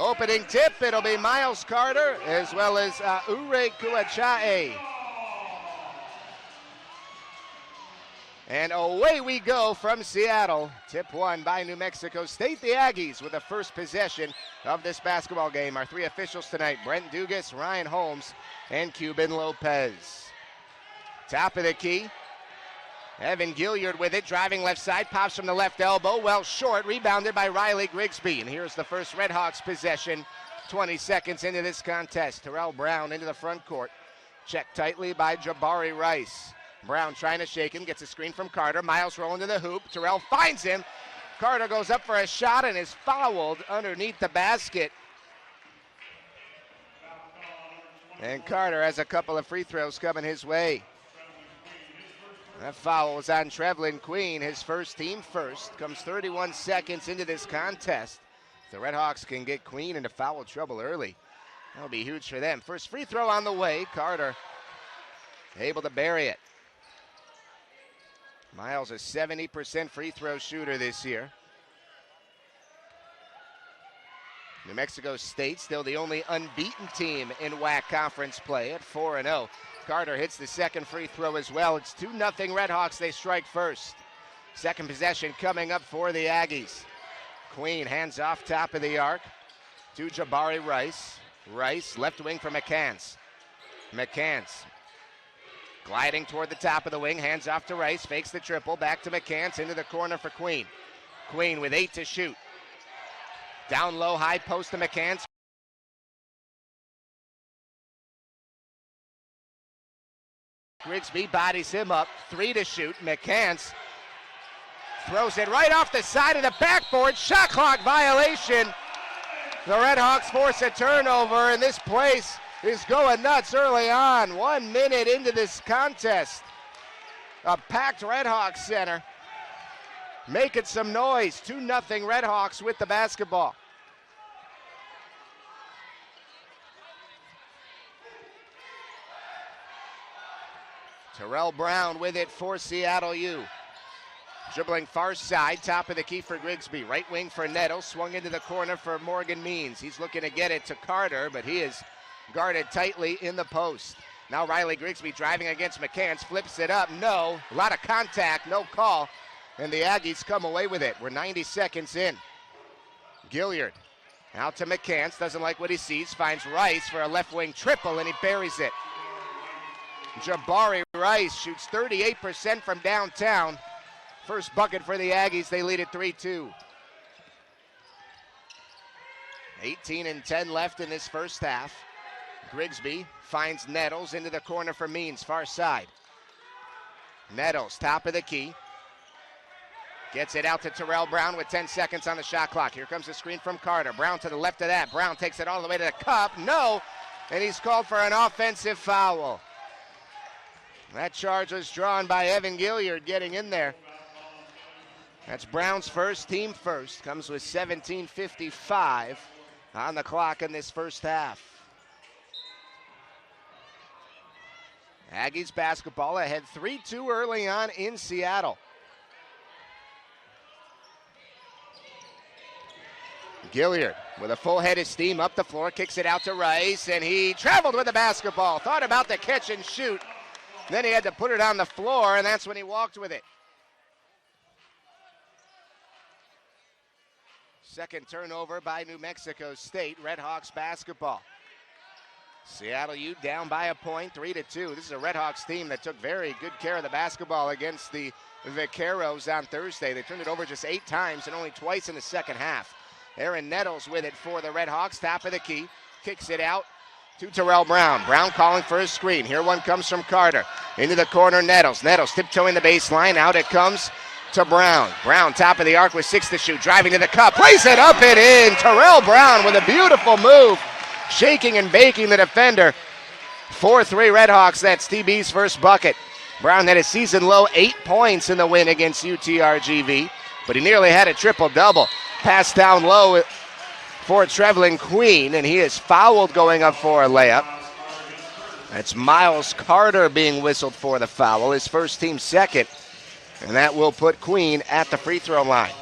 Opening tip, it'll be Miles Carter as well as Ure Kuachae. And away we go from Seattle. Tip one by New Mexico State. The Aggies with the first possession of this basketball game. Our three officials tonight, Brent Dugas, Ryan Holmes, and Cuban Lopez. Top of the key. Evan Gilliard with it, driving left side, pops from the left elbow, well short, rebounded by Riley Grigsby. And here's the first Redhawks possession, 20 seconds into this contest. Terrell Brown into the front court, checked tightly by Jabari Rice. Brown trying to shake him, gets a screen from Carter. Miles rolling to the hoop, Terrell finds him. Carter goes up for a shot and is fouled underneath the basket. And Carter has a couple of free throws coming his way. That foul was on Trevlin Queen, his first, team first. Comes 31 seconds into this contest. If the Redhawks can get Queen into foul trouble early, that'll be huge for them. First free throw on the way. Carter able to bury it. Miles, a 70% free throw shooter this year. New Mexico State still the only unbeaten team in WAC conference play at 4-0. Carter hits the second free throw as well. It's 2-0 Redhawks. They strike first. Second possession coming up for the Aggies. Queen hands off top of the arc to Jabari Rice. Rice left wing for McCants. McCants gliding toward the top of the wing. Hands off to Rice. Fakes the triple. Back to McCants into the corner for Queen. Queen with 8 to shoot. Down low, high post to McCants. Grigsby bodies him up, 3 to shoot. McCants throws it right off the side of the backboard. Shot clock violation. The Redhawks force a turnover, and this place is going nuts early on. 1 minute into this contest. A packed Redhawks center making some noise. 2-0 Redhawks with the basketball. Terrell Brown with it for Seattle U. Dribbling far side, top of the key for Grigsby. Right wing for Nettles, swung into the corner for Morgan Means. He's looking to get it to Carter, but he is guarded tightly in the post. Now Riley Grigsby driving against McCants, flips it up, no. A lot of contact, no call, and the Aggies come away with it. We're 90 seconds in. Gilliard out to McCants, doesn't like what he sees, finds Rice for a left wing triple, and he buries it. Jabari Rice shoots 38% from downtown. First bucket for the Aggies, they lead at 3-2. 18-10 left in this first half. Grigsby finds Nettles into the corner for Means, far side. Nettles, top of the key. Gets it out to Terrell Brown with 10 seconds on the shot clock. Here comes the screen from Carter. Brown to the left of that. Brown takes it all the way to the cup. No, and he's called for an offensive foul. That charge was drawn by Evan Gilliard getting in there. That's Brown's first, team first. Comes with 17:55 on the clock in this first half. Aggies basketball ahead 3-2 early on in Seattle. Gilliard with a full head of steam up the floor, kicks it out to Rice, and he traveled with the basketball. Thought about the catch and shoot. Then he had to put it on the floor, and that's when he walked with it. Second turnover by New Mexico State, Redhawks basketball. Seattle U down by a point, 3-2. This is a Redhawks team that took very good care of the basketball against the Vaqueros on Thursday. They turned it over just 8 times and only twice in the second half. Aaron Nettles with it for the Redhawks, top of the key, kicks it out to Terrell Brown. Brown calling for a screen. Here one comes from Carter. Into the corner, Nettles. Nettles tiptoeing the baseline. Out it comes to Brown. Brown, top of the arc with 6 to shoot. Driving to the cup. Plays it up and in. Terrell Brown with a beautiful move. Shaking and baking the defender. 4-3 Redhawks. That's TB's first bucket. Brown had a season low 8 points in the win against UTRGV, but he nearly had a triple-double. Pass down low for Trevlin Queen, and he is fouled going up for a layup. That's Miles Carter being whistled for the foul, his first, team second, and that will put Queen at the free throw line.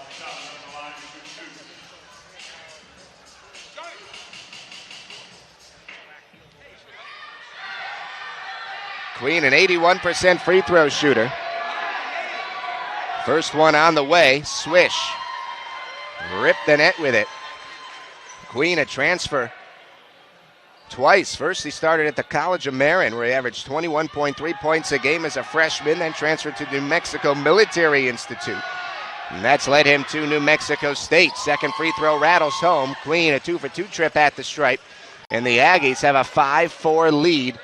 Queen, an 81% free throw shooter. First one on the way, swish. Ripped the net with it. Queen, a transfer twice. First, he started at the College of Marin, where he averaged 21.3 points a game as a freshman, then transferred to New Mexico Military Institute. And that's led him to New Mexico State. Second free throw rattles home. Queen, a 2-for-2 trip at the stripe. And the Aggies have a 5-4 lead.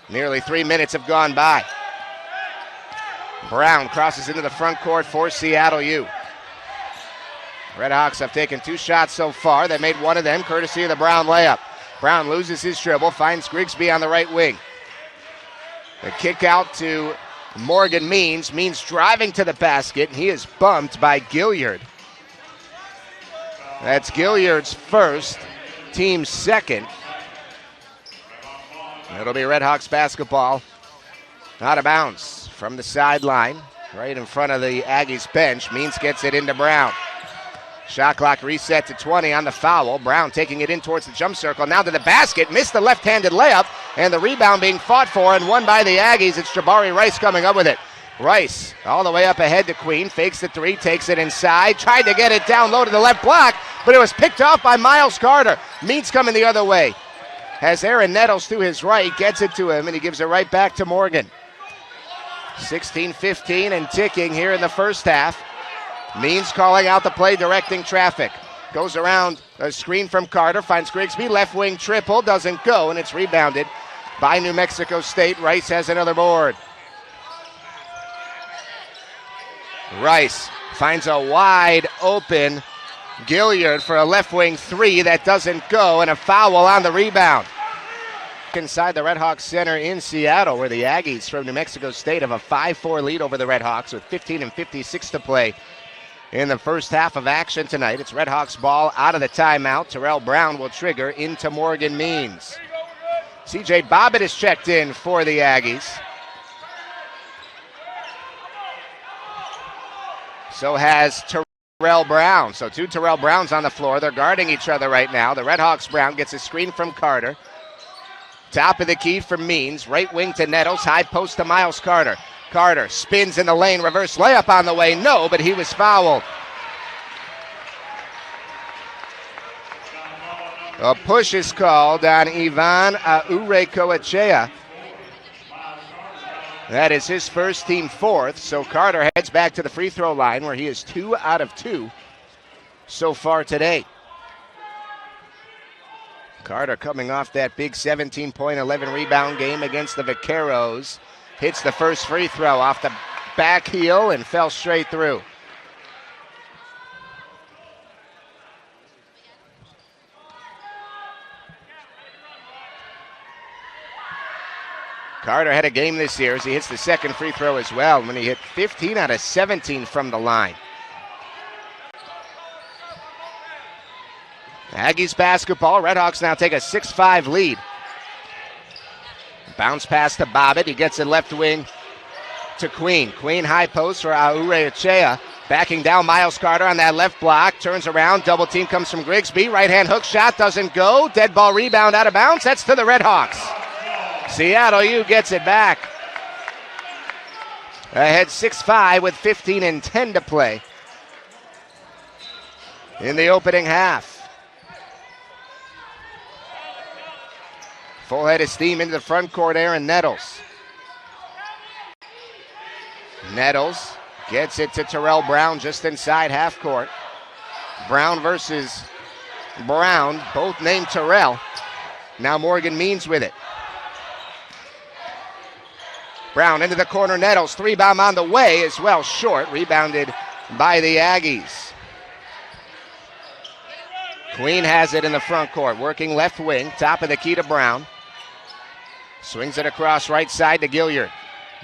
Nearly 3 minutes have gone by. Brown crosses into the front court for Seattle U. Redhawks have taken 2 shots so far. They made one of them courtesy of the Brown layup. Brown loses his dribble, finds Grigsby on the right wing. The kick out to Morgan Means. Means driving to the basket. He is bumped by Gilliard. That's Gilliard's first, team's second. It'll be Redhawks basketball out of bounds from the sideline, right in front of the Aggies bench. Means gets it into Brown. Shot clock reset to 20 on the foul. Brown taking it in towards the jump circle. Now to the basket. Missed the left-handed layup. And the rebound being fought for and won by the Aggies. It's Jabari Rice coming up with it. Rice all the way up ahead to Queen. Fakes the 3. Takes it inside. Tried to get it down low to the left block. But it was picked off by Miles Carter. Means coming the other way. Has Aaron Nettles to his right. Gets it to him. And he gives it right back to Morgan. 16-15 and ticking here in the first half. Means calling out the play, directing traffic. Goes around a screen from Carter, finds Grigsby, left wing triple, doesn't go, and it's rebounded by New Mexico State. Rice has another board. Rice finds a wide open Gilliard for a left wing 3 that doesn't go, and a foul on the rebound. Inside the Redhawks Center in Seattle, where the Aggies from New Mexico State have a 5-4 lead over the Redhawks with 15:56 to play in the first half of action tonight. It's Redhawks ball out of the timeout. Terrell Brown will trigger into Morgan Means. CJ Bobbitt is checked in for the Aggies. So has Terrell Brown. So 2 Terrell Browns on the floor. They're guarding each other right now. The Redhawks Brown gets a screen from Carter. Top of the key for Means. Right wing to Nettles. High post to Miles Carter. Carter spins in the lane, reverse layup on the way. No, but he was fouled. A push is called on Ivan Aurecoechea. That is his first, team 4th. So Carter heads back to the free throw line where he is 2 out of 2 so far today. Carter coming off that big 17-point, 11-rebound game against the Vaqueros. Hits the first free throw off the back heel and fell straight through. Carter had a game this year as he hits the second free throw as well when he hit 15 out of 17 from the line. Aggies basketball. Redhawks now take a 6-5 lead. Bounce pass to Bobbitt. He gets it left wing to Queen. Queen high post for Aurecoechea. Backing down Miles Carter on that left block. Turns around. Double team comes from Grigsby. Right hand hook shot doesn't go. Dead ball rebound out of bounds. That's to the Redhawks. Seattle U gets it back. Ahead 6-5 with 15 and 10 to play in the opening half. Full head of steam into the front court, Aaron Nettles. Nettles gets it to Terrell Brown just inside half court. Brown versus Brown, both named Terrell. Now Morgan Means with it. Brown into the corner, Nettles, 3-bomb on the way as well, short, rebounded by the Aggies. Queen has it in the front court, working left wing, top of the key to Brown. Swings it across right side to Gilliard.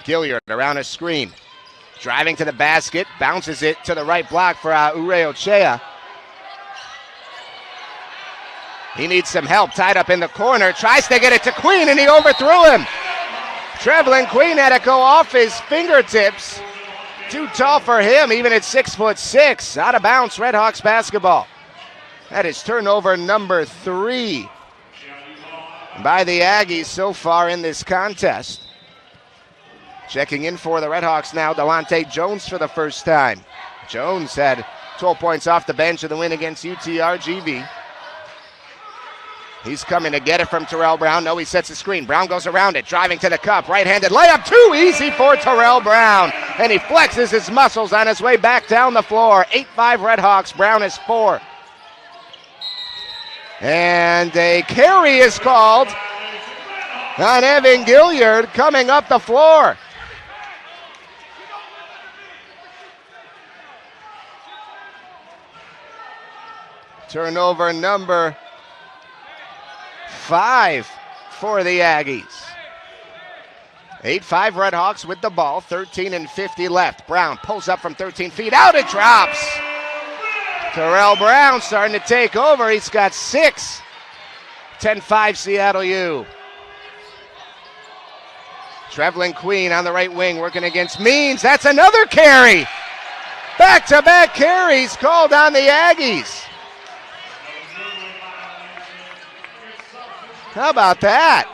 Gilliard around a screen. Driving to the basket, bounces it to the right block for Aurecoechea. He needs some help, tied up in the corner, tries to get it to Queen and he overthrew him. Traveling Queen had to go off his fingertips. Too tall for him, even at 6'6". Out of bounds, Redhawks basketball. That is turnover number 3 by the Aggies so far in this contest. Checking in for the Redhawks now, Delonte Jones for the first time. Jones had 12 points off the bench in the win against UTRGV. He's coming to get it from Terrell Brown. No, he sets a screen. Brown goes around it, driving to the cup. Right-handed layup, too easy for Terrell Brown. And he flexes his muscles on his way back down the floor. 8-5 Redhawks. Brown is 4. And a carry is called on Evan Gilliard coming up the floor. Turnover number 5 for the Aggies. 8-5 Redhawks with the ball, 13:50 left. Brown pulls up from 13 feet, out it drops. Terrell Brown starting to take over, he's got 6. 10-5 Seattle U. Trevelin Queen on the right wing working against Means, that's another carry. Back-to-back carries called on the Aggies. How about that?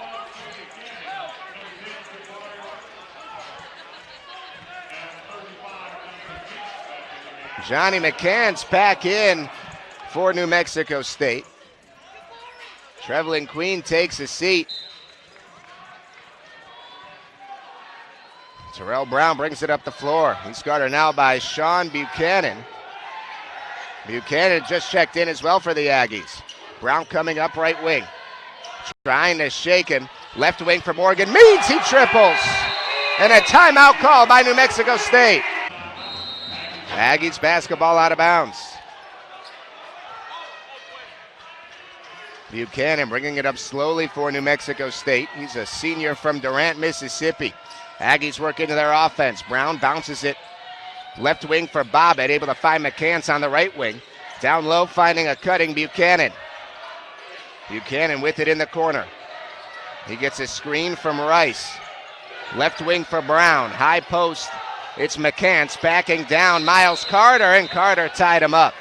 Johnny McCann's back in for New Mexico State. Trevelin Queen takes a seat. Terrell Brown brings it up the floor. He's guarded now by Sean Buchanan. Buchanan just checked in as well for the Aggies. Brown coming up right wing. Trying to shake him. Left wing for Morgan. Means he triples. And a timeout call by New Mexico State. Aggies basketball out of bounds. Buchanan bringing it up slowly for New Mexico State. He's a senior from Durant, Mississippi. Aggies work into their offense. Brown bounces it left wing for Bobbitt, able to find McCants on the right wing. Down low, finding a cutting Buchanan. Buchanan with it in the corner. He gets a screen from Rice. Left wing for Brown. High post. It's McCants backing down Miles Carter, and Carter tied him up.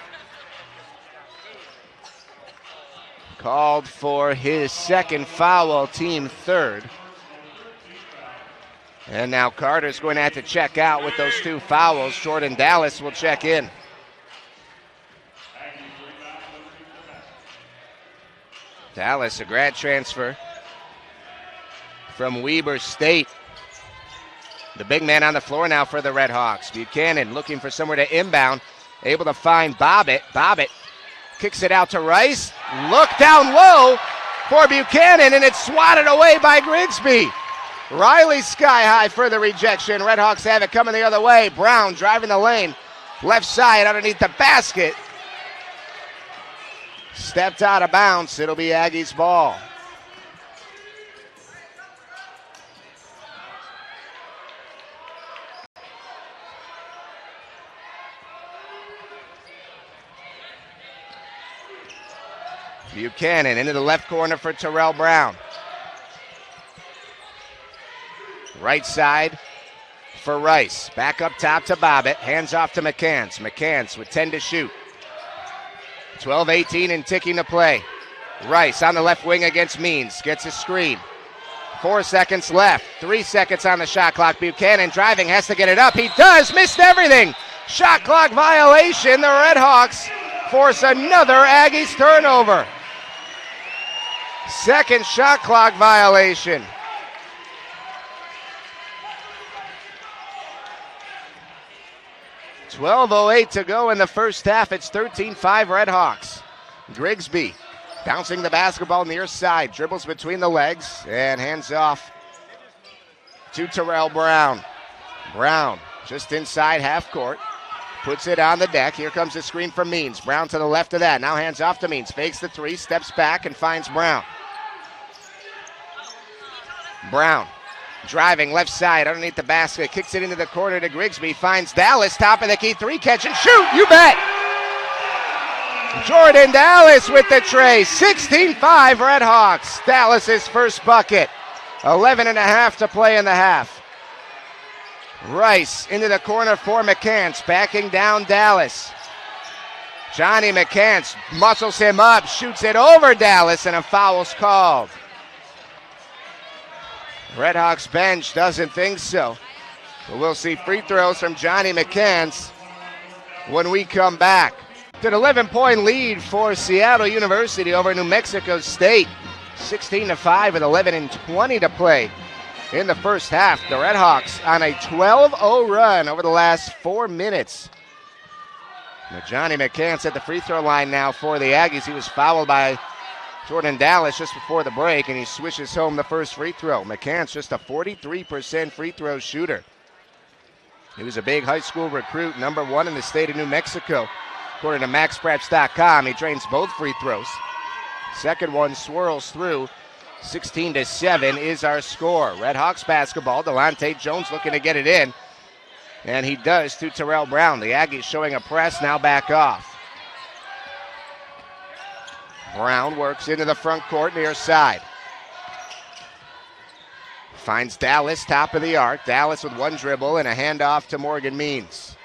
Called for his second foul, team third. And now Carter's going to have to check out with those 2 fouls. Jordan Dallas will check in. Dallas, a grad transfer from Weber State. The big man on the floor now for the Redhawks. Buchanan looking for somewhere to inbound. Able to find Bobbitt. Bobbitt kicks it out to Rice. Look down low for Buchanan, and it's swatted away by Grigsby. Riley sky high for the rejection. Redhawks have it coming the other way. Brown driving the lane. Left side underneath the basket. Stepped out of bounds. It'll be Aggies ball. Buchanan into the left corner for Terrell Brown. Right side for Rice. Back up top to Bobbitt. Hands off to McCants. McCants with 10 to shoot. 12-18 and ticking to play. Rice on the left wing against Means. Gets a screen. 4 seconds left. 3 seconds on the shot clock. Buchanan driving, has to get it up. He does. Missed everything. Shot clock violation. The Redhawks force another Aggies turnover. Second shot clock violation. .12:08 to go in the first half. It's 13-5 Redhawks. Grigsby bouncing the basketball near side. Dribbles between the legs and hands off to Terrell Brown. Brown just inside half court. Puts it on the deck. Here comes the screen from Means. Brown to the left of that. Now hands off to Means. Fakes the 3, steps back and finds Brown. Brown driving left side underneath the basket. Kicks it into the corner to Grigsby. Finds Dallas. Top of the key. 3 catch and shoot. You bet. Jordan Dallas with the tray. 16-5 Redhawks. Dallas's first bucket. 11.5 to play in the half. Rice into the corner for McCants. Backing down Dallas. Johnny McCants muscles him up. Shoots it over Dallas, and a foul's called. Redhawks bench doesn't think so. We'll see free throws from Johnny McCants when we come back. It's an 11-point lead for Seattle University over New Mexico State. 16-5 with 11:20 to play in the first half. The Redhawks on a 12-0 run over the last 4 minutes. Now Johnny McCants at the free throw line now for the Aggies. He was fouled by Jordan Dallas just before the break, and he swishes home the first free throw. McCants just a 43% free throw shooter. He was a big high school recruit, number 1 in the state of New Mexico. According to MaxPreps.com, he drains both free throws. Second one swirls through. 16-7 is our score. Redhawks basketball. Delonte Jones looking to get it in. And he does to Terrell Brown. The Aggies showing a press, now back off. Brown works into the front court near side. Finds Dallas, top of the arc. Dallas with one dribble and a handoff to Morgan Means.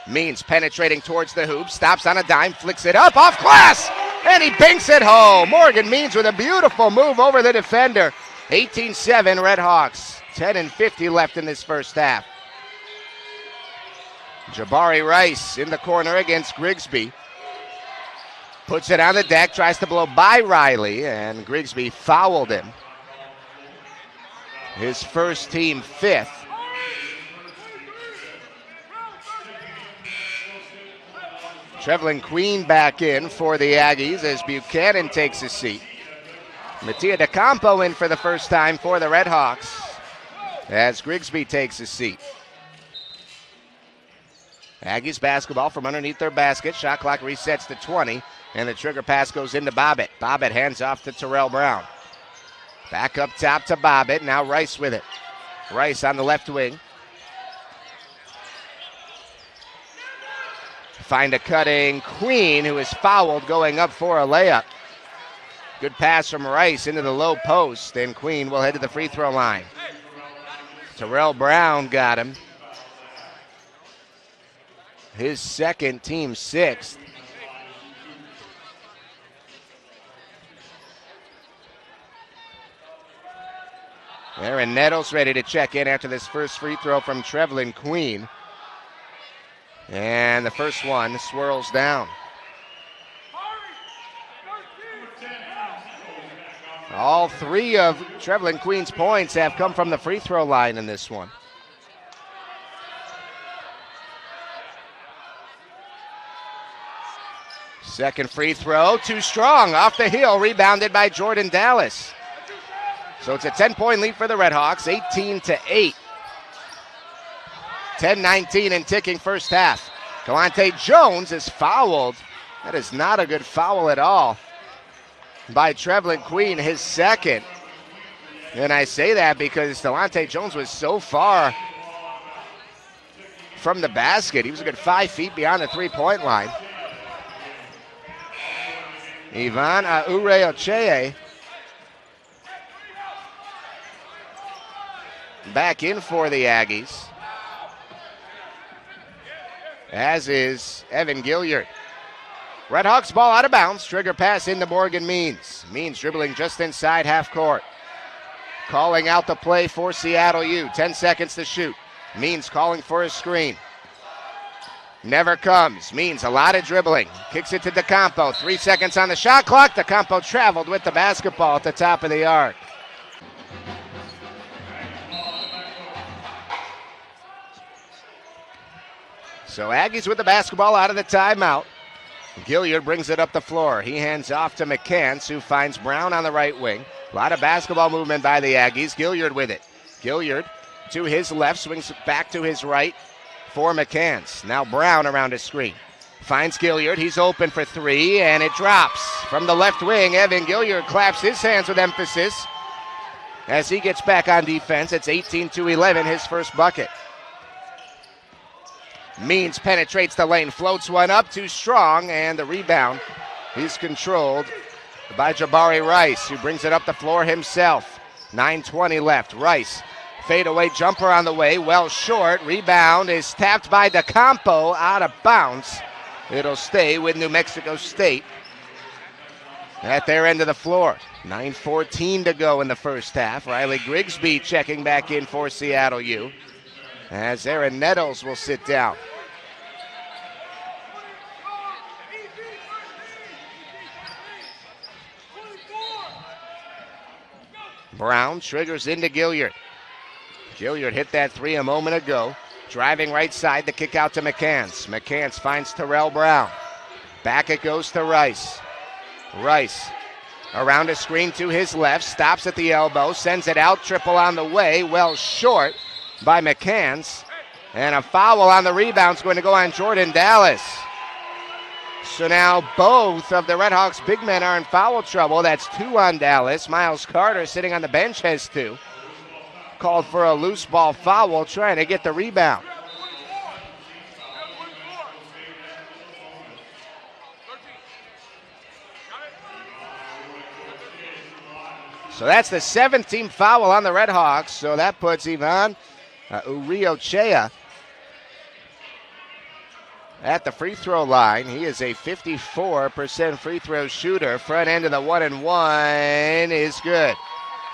Means penetrating towards the hoop, stops on a dime, flicks it up, off glass, and he banks it home. Morgan Means with a beautiful move over the defender. 18-7 Redhawks, 10:50 left in this first half. Jabari Rice in the corner against Grigsby. Puts it on the deck, tries to blow by Riley, and Grigsby fouled him. His first team 5th. Trevlin Queen back in for the Aggies as Buchanan takes a seat. Mattia DeCampo in for the first time for the Redhawks as Grigsby takes a seat. Aggies basketball from underneath their basket. Shot clock resets to 20, and the trigger pass goes into Bobbitt. Bobbitt hands off to Terrell Brown. Back up top to Bobbitt. Now Rice with it. Rice on the left wing. Find a cutting Queen, who is fouled going up for a layup. Good pass from Rice into the low post, and Queen will head to the free throw line. Terrell Brown got him. His second, team 6th. Aaron Nettles ready to check in after this first free throw from Trevlin Queen. And the first one swirls down. All 3 of Trevlin Queen's points have come from the free throw line in this one. Second free throw, too strong, off the heel, rebounded by Jordan Dallas. So it's a 10-point lead for the Redhawks, 18-8. 10-19 and ticking first half. Delonte Jones is fouled. That is not a good foul at all by Trevlin Queen, his second. And I say that because Delonte Jones was so far from the basket. He was a good 5 feet beyond the three-point line. Ivan Aure-Ocheye back in for the Aggies, as is Evan Gilliard. Redhawks ball out of bounds. Trigger pass into Morgan Means. Means dribbling just inside half court. Calling out the play for Seattle U. 10 seconds to shoot. Means calling for a screen. Never comes. Means a lot of dribbling. Kicks it to DeCampo. 3 seconds on the shot clock. DeCampo traveled with the basketball at the top of the arc. So Aggies with the basketball out of the timeout. Gilliard brings it up the floor. He hands off to McCants, who finds Brown on the right wing. A lot of basketball movement by the Aggies. Gilliard with it. Gilliard to his left, swings back to his right for McCants. Now Brown around his screen. Finds Gilliard. He's open for 3, and it drops. From the left wing, Evan Gilliard claps his hands with emphasis as he gets back on defense. It's 18-11, his first bucket. Means penetrates the lane, floats one up, too strong, and the rebound is controlled by Jabari Rice, who brings it up the floor himself. 9:20 left. Rice, fadeaway jumper on the way, well short. Rebound is tapped by DeCampo, out of bounds. It'll stay with New Mexico State. at their end of the floor. 9:14 to go in the first half. Riley Grigsby checking back in for Seattle U, as Aaron Nettles will sit down. Brown triggers into Gilliard. Gilliard hit that three a moment ago. Driving right side, the kick out to McCants. McCants finds Terrell Brown. Back it goes to Rice. Rice around a screen to his left, stops at the elbow, sends it out, triple on the way, well short by McCants. And a foul on the rebound is going to go on Jordan Dallas. So now both of the Redhawks big men are in foul trouble. That's 2 on Dallas. Miles Carter sitting on the bench has 2. Called for a loose ball foul, trying to get the rebound. So that's the 17th foul on the Redhawks. So that puts Ivan Uriochea at the free throw line. He is a 54% free throw shooter. Front end of the 1-and-1 is good.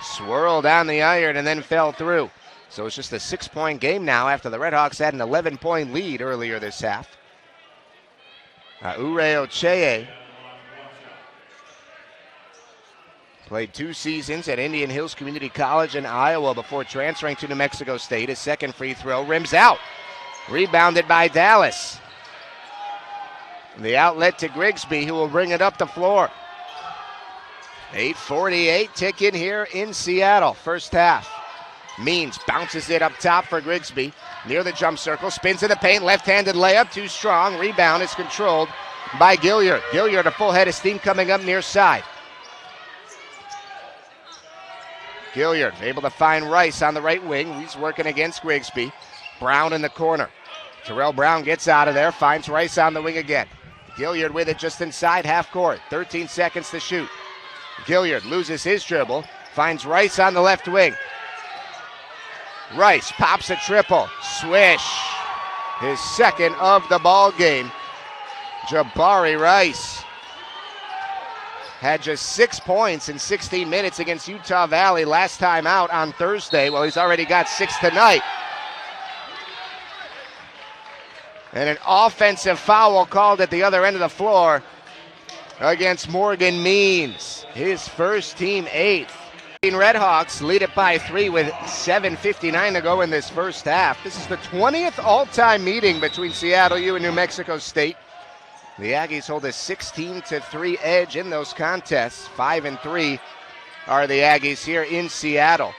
Swirled down the iron and then fell through. So it's just a 6-point game now after the Redhawks had an 11-point lead earlier this half. Uriochea played 2 seasons at Indian Hills Community College in Iowa before transferring to New Mexico State. His second free throw rims out. Rebounded by Dallas. The outlet to Grigsby, who will bring it up the floor. 8:48 ticking here in Seattle, first half. Means bounces it up top for Grigsby. Near the jump circle, spins in the paint, left-handed layup, too strong. Rebound is controlled by Gilliard. Gilliard, a full head of steam coming up near side. Gilliard able to find Rice on the right wing. He's working against Grigsby. Brown in the corner. Terrell Brown gets out of there, finds Rice on the wing again. Gilliard with it just inside half court. 13 seconds to shoot. Gilliard loses his dribble, finds Rice on the left wing. Rice pops a triple. Swish. His second of the ball game. Jabari Rice had just 6 points in 16 minutes against Utah Valley last time out on Thursday. Well, he's already got 6 tonight. And an offensive foul called at the other end of the floor against Morgan Means. His first, team 8th. Redhawks lead it by 3 with 7:59 to go in this first half. This is the 20th all-time meeting between Seattle U and New Mexico State. The Aggies hold a 16-3 edge in those contests. 5-3 are the Aggies here in Seattle.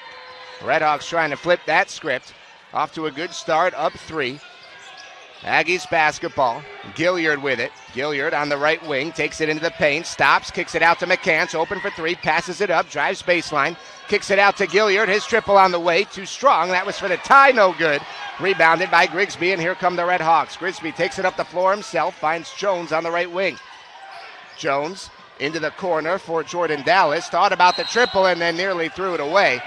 Redhawks trying to flip that script. Off to a good start, up 3. Aggies basketball. Gilliard with it. Gilliard on the right wing, takes it into the paint, stops, kicks it out to McCants, open for 3, passes it up, drives baseline, kicks it out to Gilliard. His triple on the way, too strong. That was for the tie, no good. Rebounded by Grigsby, and here come the Redhawks. Grigsby takes it up the floor himself, finds Jones on the right wing. Jones into the corner for Jordan Dallas. Thought about the triple and then nearly threw it away.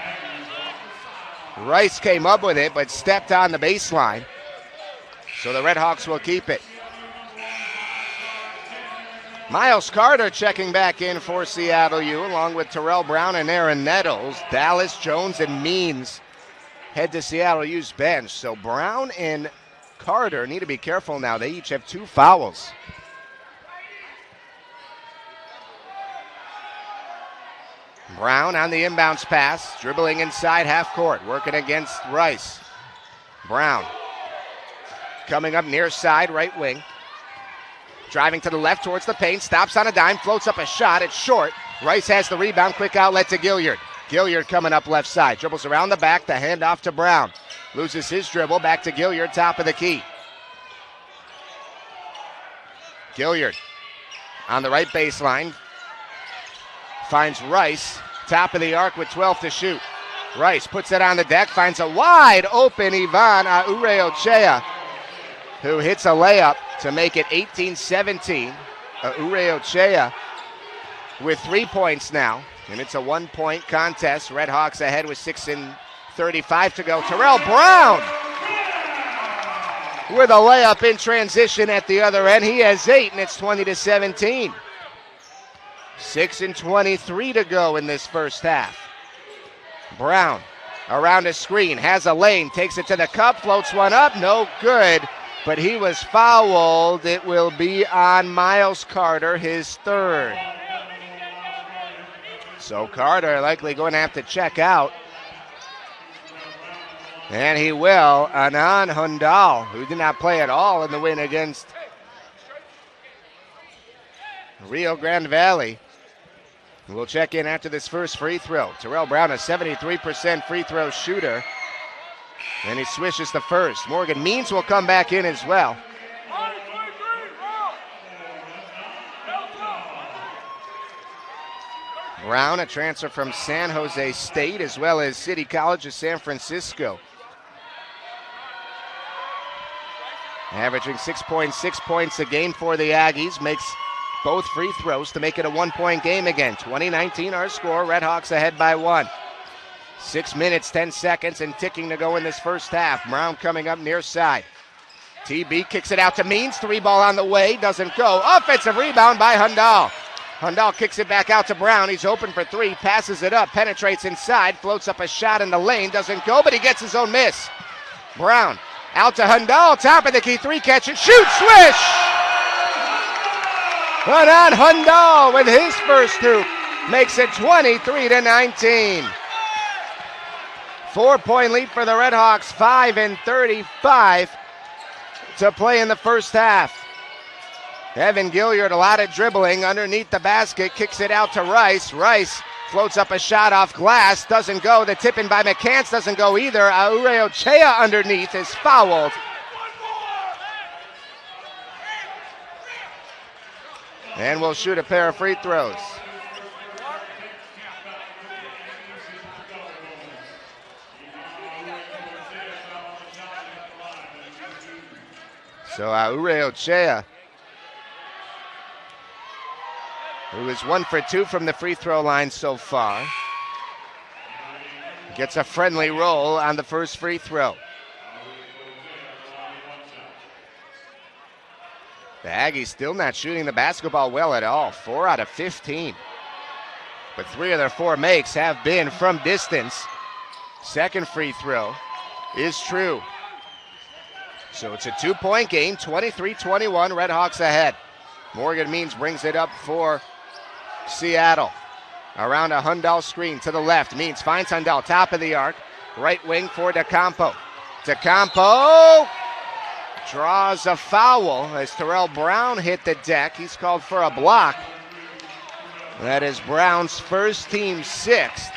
Rice came up with it, but stepped on the baseline. So the Redhawks will keep it. Miles Carter checking back in for Seattle U, along with Terrell Brown and Aaron Nettles. Dallas, Jones, and Means head to Seattle U's bench. So Brown and Carter need to be careful now. They each have 2 fouls. Brown on the inbounds pass, dribbling inside half court, working against Rice. Brown coming up near side, right wing. Driving to the left towards the paint, stops on a dime, floats up a shot, it's short. Rice has the rebound, quick outlet to Gilliard. Gilliard coming up left side, dribbles around the back, the handoff to Brown. Loses his dribble, back to Gilliard, top of the key. Gilliard on the right baseline, finds Rice, top of the arc with 12 to shoot. Rice puts it on the deck, finds a wide open Ivan Uriochea, who hits a layup to make it 18-17. Uriochea with 3 points now, and it's a 1-point contest. Redhawks ahead with 6:35 to go. Terrell Brown with a layup in transition at the other end. He has 8, and it's 20-17. 6:23 to go in this first half. Brown around a screen, has a lane, takes it to the cup, floats one up, no good, but he was fouled. It will be on Miles Carter, his third. So Carter likely going to have to check out. And he will. Anand Hundal, who did not play at all in the win against Rio Grande Valley, will check in after this first free throw. Terrell Brown, a 73% free throw shooter. And he swishes the first. Morgan Means will come back in as well. Brown, a transfer from San Jose State, as well as City College of San Francisco. Averaging 6.6 points a game for the Aggies, makes both free throws to make it a 1-point game again. 20-19 our score, Redhawks ahead by 1. 6 minutes, 10 seconds, and ticking to go in this first half. Brown coming up near side. TB kicks it out to Means, 3 ball on the way, doesn't go. Offensive rebound by Hundal. Hundal kicks it back out to Brown. He's open for 3, passes it up, penetrates inside, floats up a shot in the lane, doesn't go, but he gets his own miss. Brown out to Hundal, top of the key, 3 catch and shoot, swish! Anand Hundal with his first hoop makes it 23-19. 4-point lead for the Redhawks, 5:35 to play in the first half. Evan Gilliard, a lot of dribbling underneath the basket, kicks it out to Rice. Rice floats up a shot off glass, doesn't go. The tip in by McCants doesn't go either. Aure Ochea underneath is fouled. And we'll shoot a pair of free throws. So Aure Ochea, who is 1 for 2 from the free throw line so far, gets a friendly roll on the first free throw. The Aggies still not shooting the basketball well at all, 4 out of 15. But 3 of their 4 makes have been from distance. Second free throw is true. So it's a 2-point game, 23-21, Redhawks ahead. Morgan Means brings it up for Seattle. Around a Hundal screen to the left. Means finds Hundal, top of the arc. Right wing for DeCampo. DeCampo draws a foul as Terrell Brown hit the deck. He's called for a block. That is Brown's first, team 6th.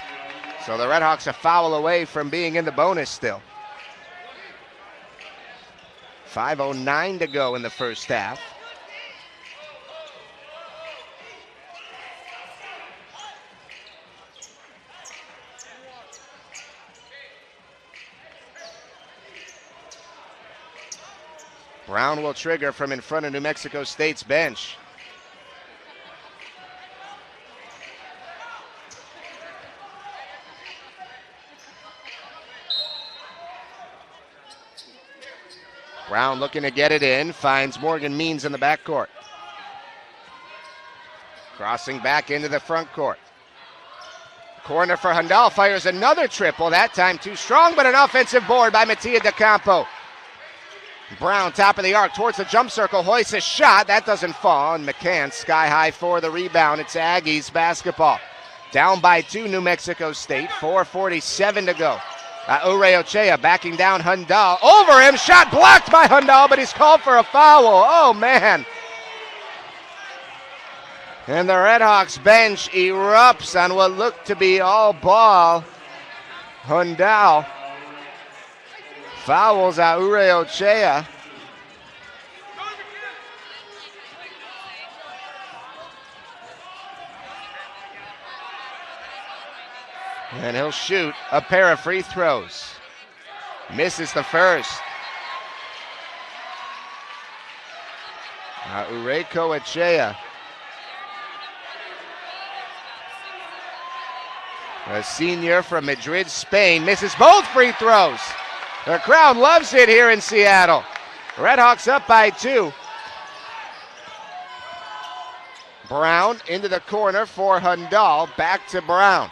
So the Redhawks a foul away from being in the bonus still. 5:09 to go in the first half. Brown will trigger from in front of New Mexico State's bench. Brown looking to get it in, finds Morgan Means in the backcourt. Crossing back into the front court. Corner for Hundal, fires another triple, that time too strong, but an offensive board by Mattia DeCampo. Brown, top of the arc, towards the jump circle, hoists a shot, that doesn't fall, and McCann sky high for the rebound. It's Aggies basketball. Down by 2, New Mexico State, 4:47 to go. Aure Ochea backing down Hundal, over him, shot blocked by Hundal, but he's called for a foul. Oh man. And the Redhawks bench erupts on what looked to be all ball. Hundal fouls Aure Ochea. And he'll shoot a pair of free throws. Misses the first. Aure Ochea, a senior from Madrid, Spain, misses both free throws. The crowd loves it here in Seattle. Redhawks up by 2. Brown into the corner for Hundal. Back to Brown.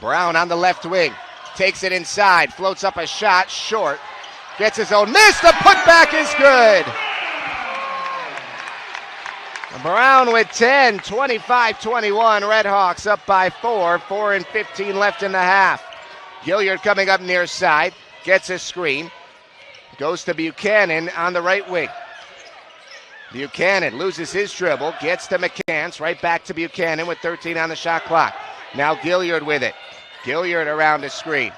Brown on the left wing. Takes it inside. Floats up a shot. Short. Gets his own miss. The putback is good. Brown with 10. 25-21. Redhawks up by 4. 4:15 left in the half. Gilliard coming up near side. Gets a screen. Goes to Buchanan on the right wing. Buchanan loses his dribble. Gets to McCants. Right back to Buchanan with 13 on the shot clock. Now Gilliard with it. Gilliard around the screen.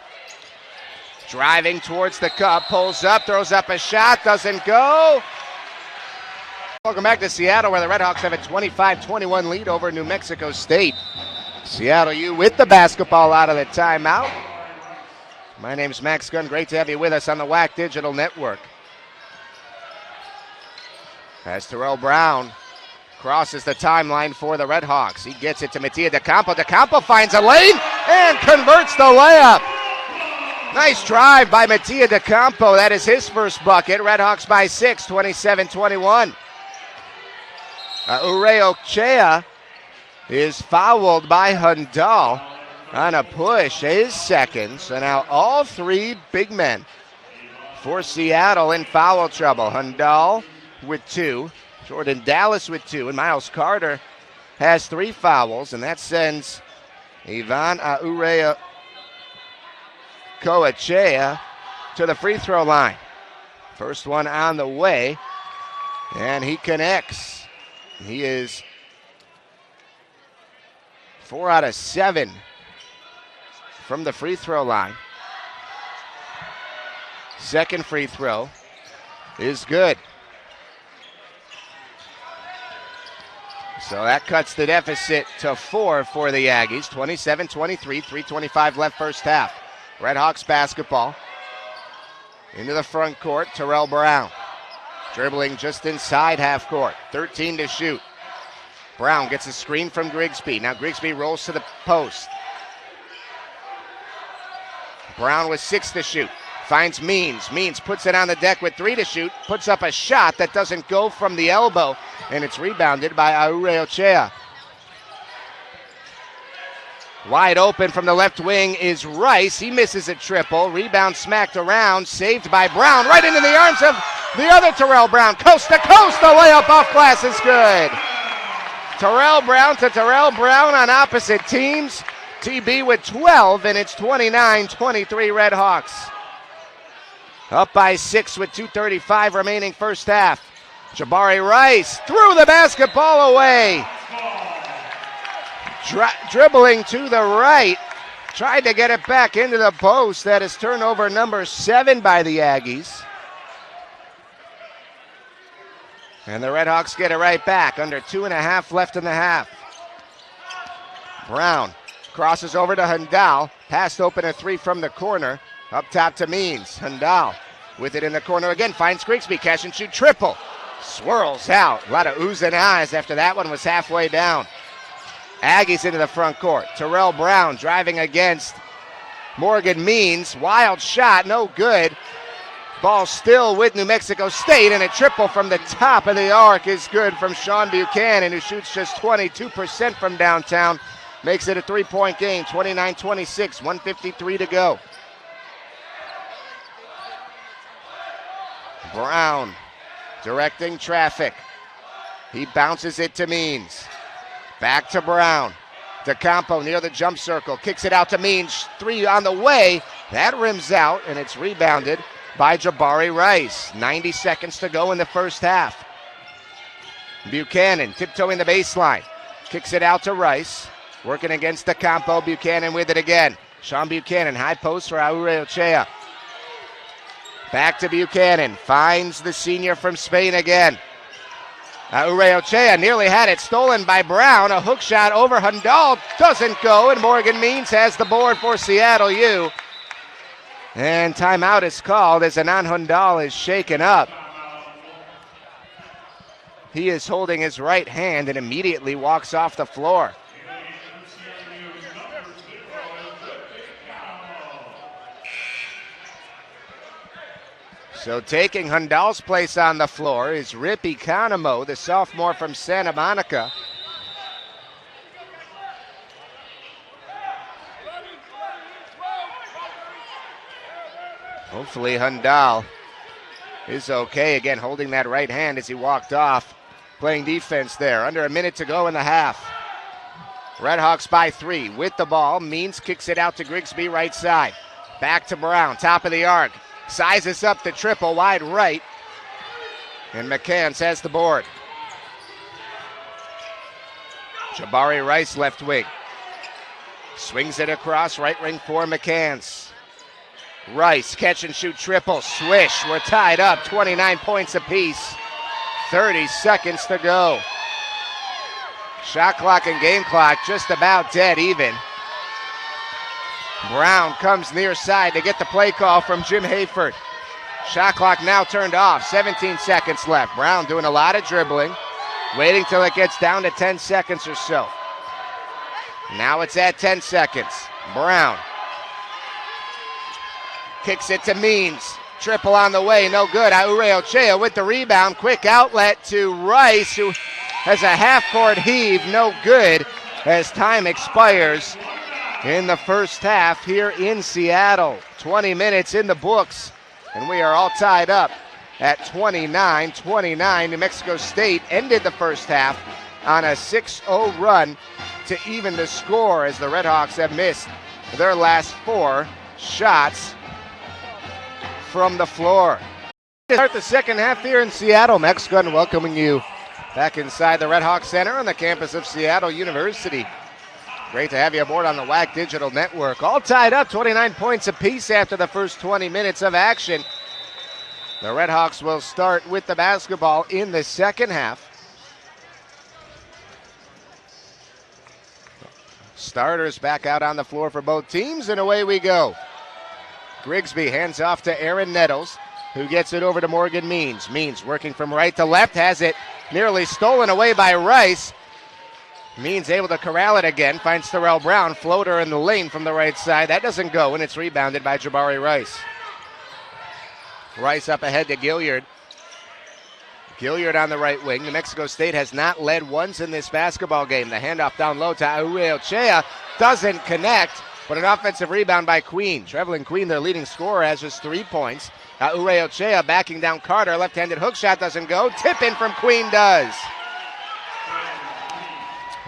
Driving towards the cup. Pulls up. Throws up a shot. Doesn't go. Welcome back to Seattle, where the Redhawks have a 25-21 lead over New Mexico State. Seattle U with the basketball out of the timeout. My name's Max Gunn. Great to have you with us on the WAC Digital Network. As Terrell Brown crosses the timeline for the Redhawks. He gets it to Mattia DeCampo. DeCampo finds a lane and converts the layup. Nice drive by Mattia DeCampo. That is his first bucket. Redhawks by 6, 27-21. Ureo Chea is fouled by Hundal on a push, his second. So now all three big men for Seattle in foul trouble. Hundal with 2, Jordan Dallas with 2, and Miles Carter has 3 fouls, and that sends Ivan Ureo Coachea to the free throw line. First one on the way, and he connects. He is 4 out of 7 from the free throw line. Second free throw is good. So that cuts the deficit to 4 for the Aggies. 27-23, 3:25 left first half. Redhawks basketball. Into the front court, Terrell Brown. Dribbling just inside half court. 13 to shoot. Brown gets a screen from Grigsby. Now Grigsby rolls to the post. Brown with 6 to shoot. Finds Means. Means puts it on the deck with 3 to shoot. Puts up a shot that doesn't go from the elbow. And it's rebounded by Aureo Chea. Wide open from the left wing is Rice. He misses a triple. Rebound smacked around. Saved by Brown. Right into the arms of the other Terrell Brown. Coast to coast. The layup off glass is good. Terrell Brown to Terrell Brown on opposite teams. TB with 12, and it's 29-23 Redhawks. Up by 6 with 2:35 remaining first half. Jabari Rice threw the basketball away. Dribbling to the right. Tried to get it back into the post. That is turnover number 7 by the Aggies. And the Redhawks get it right back. Under 2.5 left in the half. Brown crosses over to Hundal. Passed open a 3 from the corner. Up top to Means. Hundal with it in the corner again. Finds Grigsby. Catch and shoot triple. Swirls out. A lot of oohs and ahs after that one was halfway down. Aggies into the front court. Terrell Brown driving against Morgan Means. Wild shot. No good. Ball still with New Mexico State, and a triple from the top of the arc is good from Sean Buchanan, who shoots just 22% from downtown. Makes it a 3-point game, 29-26, 1:53 to go. Brown directing traffic. He bounces it to Means. Back to Brown. DeCampo near the jump circle. Kicks it out to Means. 3 on the way. That rims out, and it's rebounded by Jabari Rice. 90 seconds to go in the first half. Buchanan tiptoeing the baseline. Kicks it out to Rice. Working against DeCampo. Buchanan with it again. Sean Buchanan, high post for Aureo Chea. Back to Buchanan. Finds the senior from Spain again. Aureo Chea nearly had it stolen by Brown. A hook shot over Hundal doesn't go, and Morgan Means has the board for Seattle U. And timeout is called as Anand Hundal is shaken up. He is holding his right hand and immediately walks off the floor. So taking Hundal's place on the floor is Rip Economo, the sophomore from Santa Monica. Hopefully Hundal is okay. Again, holding that right hand as he walked off, playing defense there. Under a minute to go in the half. Redhawks by 3 with the ball. Means kicks it out to Grigsby right side. Back to Brown, top of the arc. Sizes up the triple wide right. And McCants has the board. Jabari Rice left wing. Swings it across right wing for McCants. Rice, catch and shoot triple, swish. We're tied up, 29 points apiece. 30 seconds to go. Shot clock and game clock just about dead even. Brown comes near side to get the play call from Jim Hayford. Shot clock now turned off, 17 seconds left. Brown doing a lot of dribbling, waiting till it gets down to 10 seconds or so. Now it's at 10 seconds. Brown kicks it to Means. Triple on the way, no good. Aure Ochea with the rebound. Quick outlet to Rice, who has a half-court heave, no good, as time expires in the first half here in Seattle. 20 minutes in the books, and we are all tied up at 29-29. New Mexico State ended the first half on a 6-0 run to even the score, as the Redhawks have missed their last 4 shots from the floor. Start the second half here in Seattle. Max Gunn welcoming you back inside the Redhawks Center on the campus of Seattle University. Great to have you aboard on the WAC Digital Network. All tied up, 29 points apiece after the first 20 minutes of action. The Redhawks will start with the basketball in the second half. Starters back out on the floor for both teams, and away we go. Grigsby hands off to Aaron Nettles, who gets it over to Morgan Means. Means working from right to left, has it nearly stolen away by Rice. Means able to corral it again, finds Terrell Brown, floater in the lane from the right side. That doesn't go, and it's rebounded by Jabari Rice. Rice up ahead to Gilliard. Gilliard on the right wing. New Mexico State has not led once in this basketball game. The handoff down low to Aure Ochea doesn't connect, but an offensive rebound by Queen. Trevelyan Queen, their leading scorer, has just 3 points. Aure Ochea backing down Carter. Left-handed hook shot doesn't go. Tip in from Queen does.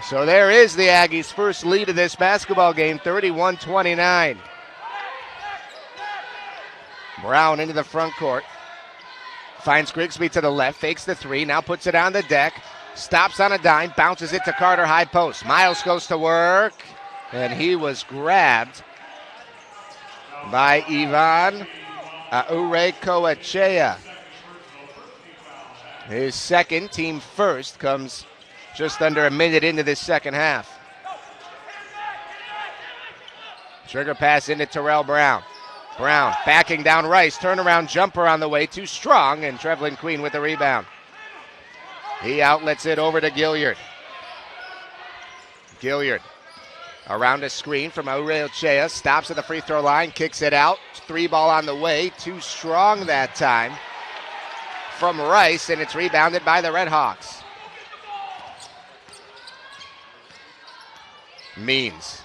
So there is the Aggies' first lead of this basketball game, 31-29. Brown into the front court. Finds Grigsby to the left, fakes the 3, now puts it on the deck. Stops on a dime, bounces it to Carter, high post. Miles goes to work, and he was grabbed by Ivan Aure Ochea. His second, team first, comes just under a minute into this second half. Trigger pass into Terrell Brown. Brown backing down Rice, turnaround jumper on the way, too strong, and Trevelyan Queen with the rebound. He outlets it over to Gilliard. Gilliard around a screen from Aure Ochea, stops at the free throw line, kicks it out. 3 ball on the way, too strong that time from Rice, and it's rebounded by the Redhawks. Means.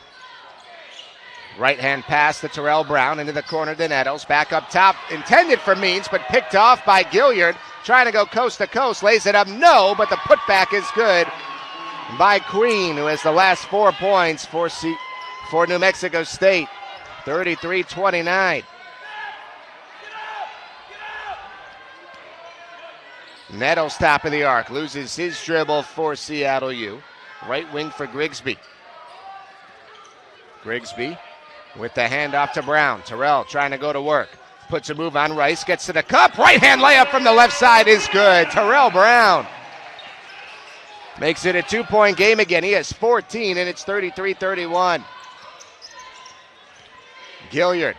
Right hand pass to Terrell Brown into the corner to Nettles. Back up top, intended for Means, but picked off by Gilliard. Trying to go coast to coast, lays it up, no, but the putback is good by Queen, who has the last 4 points for New Mexico State. 33-29. Nettles top of the arc, loses his dribble for Seattle U. Right wing for Grigsby. Grigsby with the handoff to Brown. Terrell trying to go to work. Puts a move on Rice, gets to the cup. Right hand layup from the left side is good. Terrell Brown makes it a 2-point game again. He has 14, and it's 33-31. Gilliard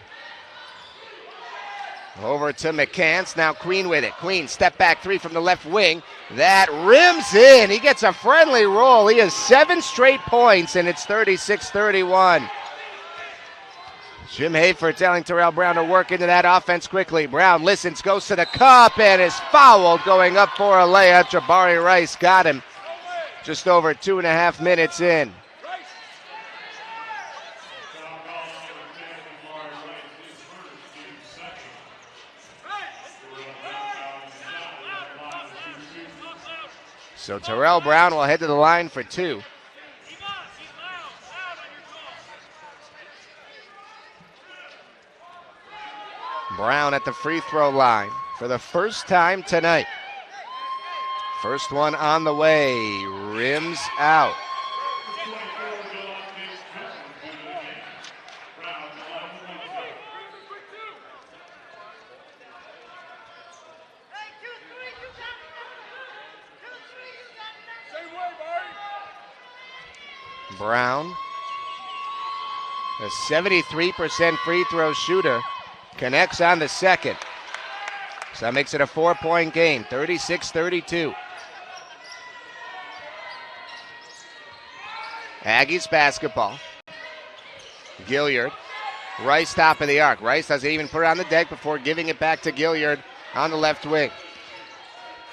over to McCants. Now Queen with it. Queen step back 3 from the left wing. That rims in. He gets a friendly roll. He has 7 straight points, and it's 36-31. Jim Hayford telling Terrell Brown to work into that offense quickly. Brown listens, goes to the cup, and is fouled going up for a layup. Jabari Rice got him just over 2.5 minutes in. So Terrell Brown will head to the line for 2. Brown at the free throw line for the first time tonight. First one on the way, rims out. Brown, a 73% free throw shooter, connects on the second. So that makes it a 4-point game, 36-32. Aggies basketball. Gilliard, Rice top of the arc. Rice doesn't even put it on the deck before giving it back to Gilliard on the left wing.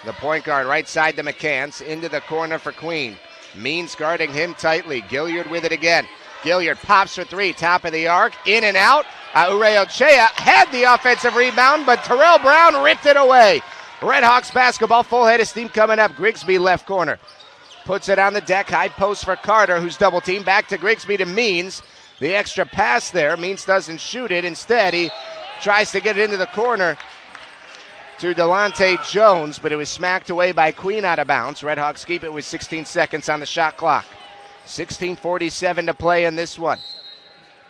The point guard right side to McCants, into the corner for Queen. Means guarding him tightly. Gilliard with it again. Gilliard pops for 3, top of the arc, in and out. Ureochea had the offensive rebound, but Terrell Brown ripped it away. Redhawks basketball, full head of steam coming up. Grigsby left corner. Puts it on the deck, high post for Carter, who's double teamed. Back to Grigsby to Means. The extra pass there. Means doesn't shoot it. Instead, he tries to get it into the corner to Delonte Jones, but it was smacked away by Queen out of bounds. Redhawks keep it with 16 seconds on the shot clock. 16:47 to play in this one.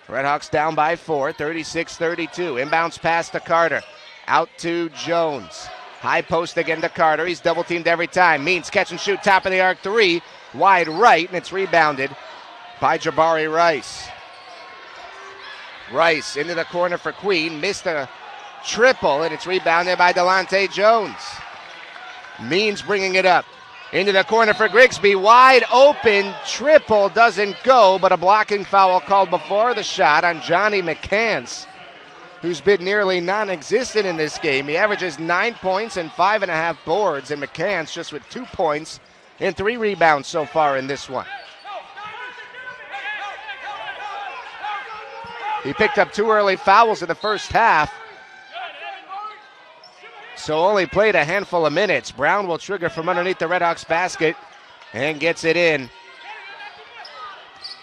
Redhawks down by 4, 36-32. Inbounds pass to Carter. Out to Jones. High post again to Carter. He's double teamed every time. Means catch and shoot, top of the arc 3. Wide right, and it's rebounded by Jabari Rice. Rice into the corner for Queen. Missed a triple, and it's rebounded by Delonte Jones. Means bringing it up. Into the corner for Grigsby. Wide open. Triple doesn't go, but a blocking foul called before the shot on Johnny McCants, who's been nearly non-existent in this game. He averages 9 points and 5.5 boards, and McCants just with 2 points and 3 rebounds so far in this one. He picked up 2 early fouls in the first half, so only played a handful of minutes. Brown will trigger from underneath the Redhawks basket and gets it in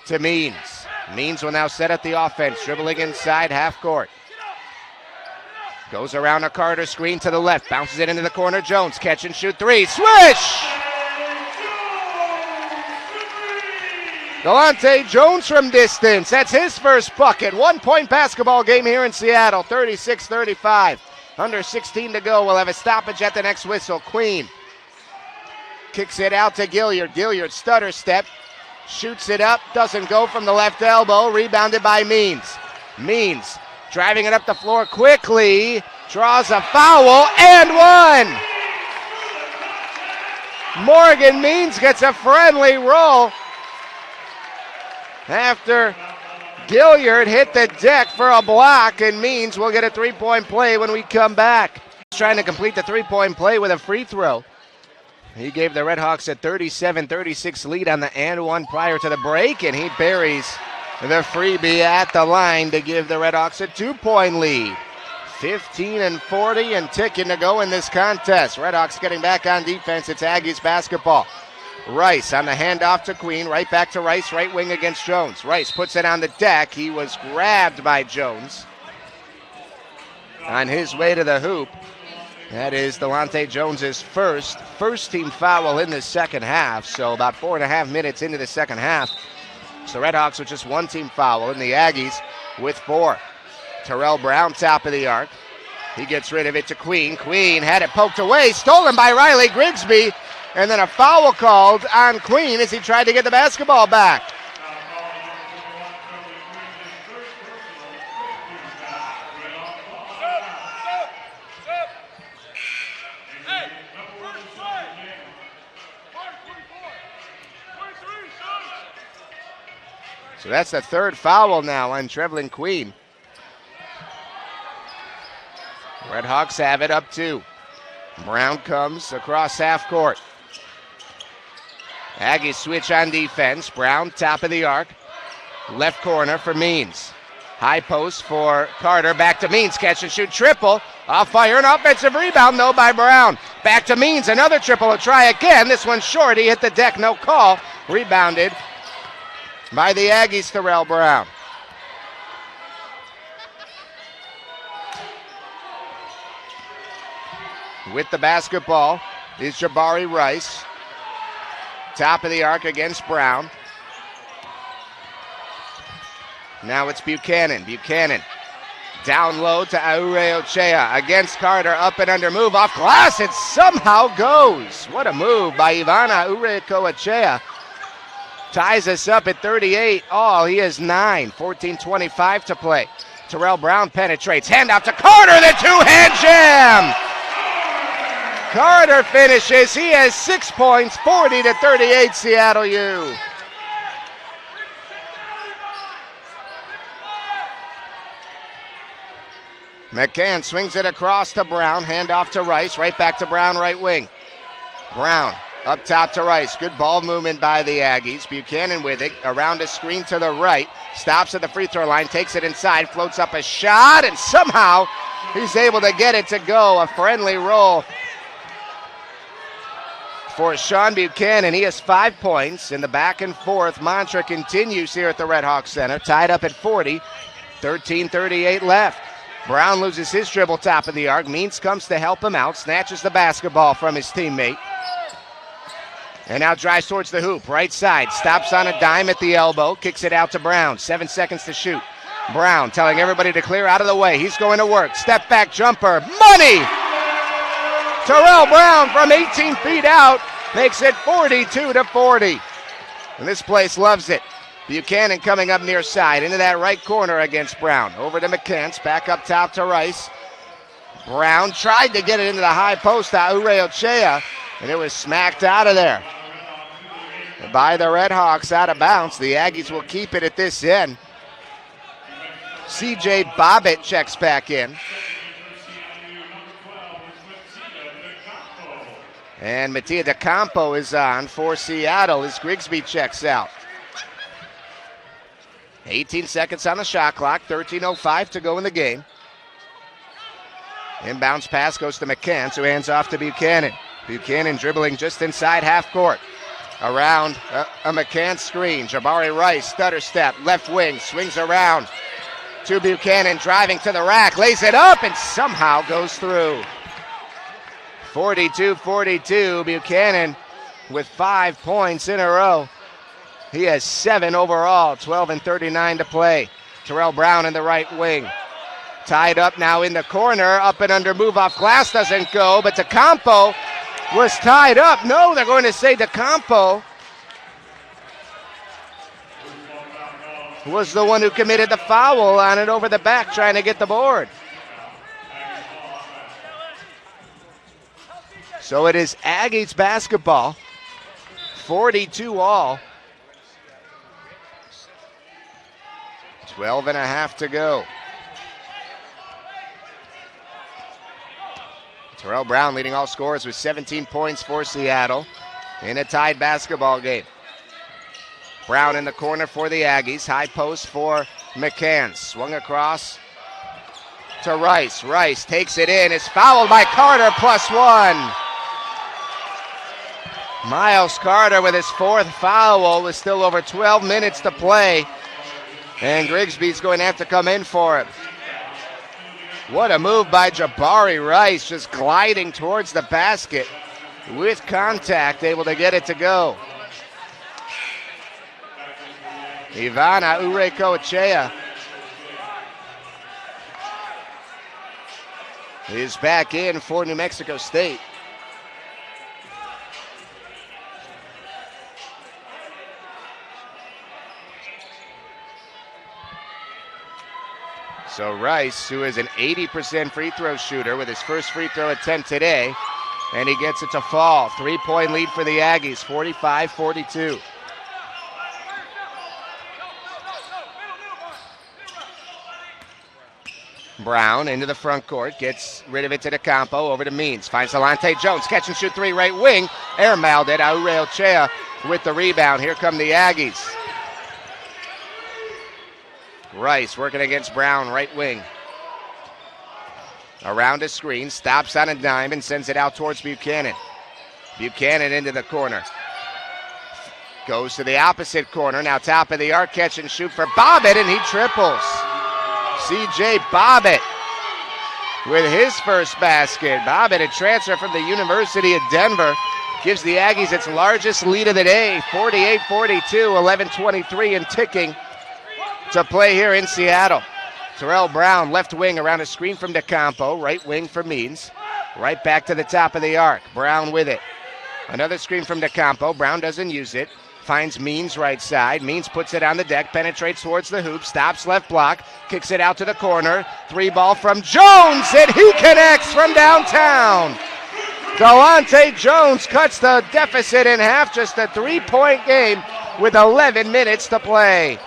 to Means. Means will now set up the offense, dribbling inside half court. Goes around a Carter screen to the left, bounces it into the corner. Jones, catch and shoot 3, swish! Delonte Jones from distance, that's his first bucket. 1-point basketball game here in Seattle, 36-35. Under 16 to go. We'll have a stoppage at the next whistle. Queen kicks it out to Gilliard. Gilliard stutter step, shoots it up, doesn't go from the left elbow. Rebounded by Means. Means driving it up the floor quickly, draws a foul and one. Morgan Means gets a friendly roll after Gilliard hit the deck for a block, and Means will get a 3-point play when we come back. He's trying to complete the 3-point play with a free throw. He gave the Redhawks a 37-36 lead on the and one prior to the break, and he buries the freebie at the line to give the Redhawks a 2-point lead. 15-40 and ticking to go in this contest. Redhawks getting back on defense. It's Aggies basketball. Rice on the handoff to Queen, right back to Rice, right wing against Jones. Rice puts it on the deck. He was grabbed by Jones on his way to the hoop. That is Delonte Jones's first team foul in the second half, so about 4.5 minutes into the second half. So Redhawks with just 1 team foul, and the Aggies with 4. Terrell Brown, top of the arc. He gets rid of it to Queen. Queen had it poked away, stolen by Riley Grigsby. And then a foul called on Queen as he tried to get the basketball back. So that's the 3rd foul now on Trevlin Queen. Redhawks have it up 2. Brown comes across half court. Aggies switch on defense. Brown, top of the arc. Left corner for Means. High post for Carter. Back to Means. Catch and shoot triple. Off fire. An offensive rebound, though, by Brown. Back to Means. Another triple. A try again. This one's short. He hit the deck. No call. Rebounded by the Aggies, Terrell Brown. With the basketball is Jabari Rice. Top of the arc against Brown. Now it's Buchanan. Buchanan down low to Aure Ochea against Carter. Up and under move off glass. It somehow goes. What a move by Ivana Aure Ochea. Ties us up at 38 all. He has 9. 14:25 to play. Terrell Brown penetrates. Hand out to Carter. The two-hand jam. Carter finishes. He has 6 points. 40-38 Seattle U. McCann swings it across to Brown. Hand off to Rice. Right back to Brown, right wing. Brown up top to Rice. Good ball movement by the Aggies. Buchanan with it. Around a screen to the right. Stops at the free throw line. Takes it inside. Floats up a shot. And somehow he's able to get it to go. A friendly roll for Sean Buchanan. He has 5 points. And the back and forth mantra continues here at the Redhawks Center. Tied up at 40. 13:38 left. Brown loses his dribble top of the arc. Means comes to help him out. Snatches the basketball from his teammate. And now drives towards the hoop. Right side. Stops on a dime at the elbow. Kicks it out to Brown. 7 seconds to shoot. Brown telling everybody to clear out of the way. He's going to work. Step back jumper. Money! Terrell Brown from 18 feet out makes it 42-40. And this place loves it. Buchanan coming up near side into that right corner against Brown. Over to McCants, back up top to Rice. Brown tried to get it into the high post to Aure Ochea, and it was smacked out of there by the Redhawks, out of bounds. The Aggies will keep it at this end. CJ Bobbitt checks back in. And Mattia DeCampo is on for Seattle as Grigsby checks out. 18 seconds on the shot clock, 13:05 to go in the game. Inbounds pass goes to McCants, who hands off to Buchanan. Buchanan dribbling just inside half court. Around a McCann screen. Jabari Rice, stutter step, left wing, swings around to Buchanan, driving to the rack, lays it up, and somehow goes through. 42-42, Buchanan with 5 points in a row. He has 7 overall, 12:39 to play. Terrell Brown in the right wing. Tied up now in the corner, up and under move off glass doesn't go, but DeCampo was tied up. No, they're going to say DeCampo was the one who committed the foul on it over the back, trying to get the board. So it is Aggies basketball, 42 all. 12:30 to go. Terrell Brown leading all scorers with 17 points for Seattle in a tied basketball game. Brown in the corner for the Aggies. High post for McCann. Swung across to Rice. Rice takes it in. Is fouled by Carter, +1. Miles Carter with his 4th foul with still over 12 minutes to play. And Grigsby's going to have to come in for it. What a move by Jabari Rice, just gliding towards the basket with contact, able to get it to go. Ivana Aure Ochea is back in for New Mexico State. So Rice, who is an 80% free throw shooter with his first free throw attempt today, and he gets it to fall. 3-point lead for the Aggies, 45-42. Brown into the front court, gets rid of it to DeCampo, over to Means. Finds Delonte Jones, catch and shoot three, right wing. Airmailed it, Aure with the rebound. Here come the Aggies. Rice working against Brown, right wing. Around a screen, stops on a dime and sends it out towards Buchanan. Buchanan into the corner. Goes to the opposite corner, now top of the arc, catch and shoot for Bobbitt, and he triples. C.J. Bobbitt with his first basket. Bobbitt, a transfer from the University of Denver, gives the Aggies its largest lead of the day, 48-42, 11:23 and ticking to play here in Seattle. Terrell Brown, left wing around a screen from DeCampo, right wing for Means. Right back to the top of the arc. Brown with it. Another screen from DeCampo. Brown doesn't use it. Finds Means right side. Means puts it on the deck, penetrates towards the hoop, stops left block, kicks it out to the corner. Three ball from Jones, and he connects from downtown. Delonte Jones cuts the deficit in half, just a 3-point game with 11 minutes to play.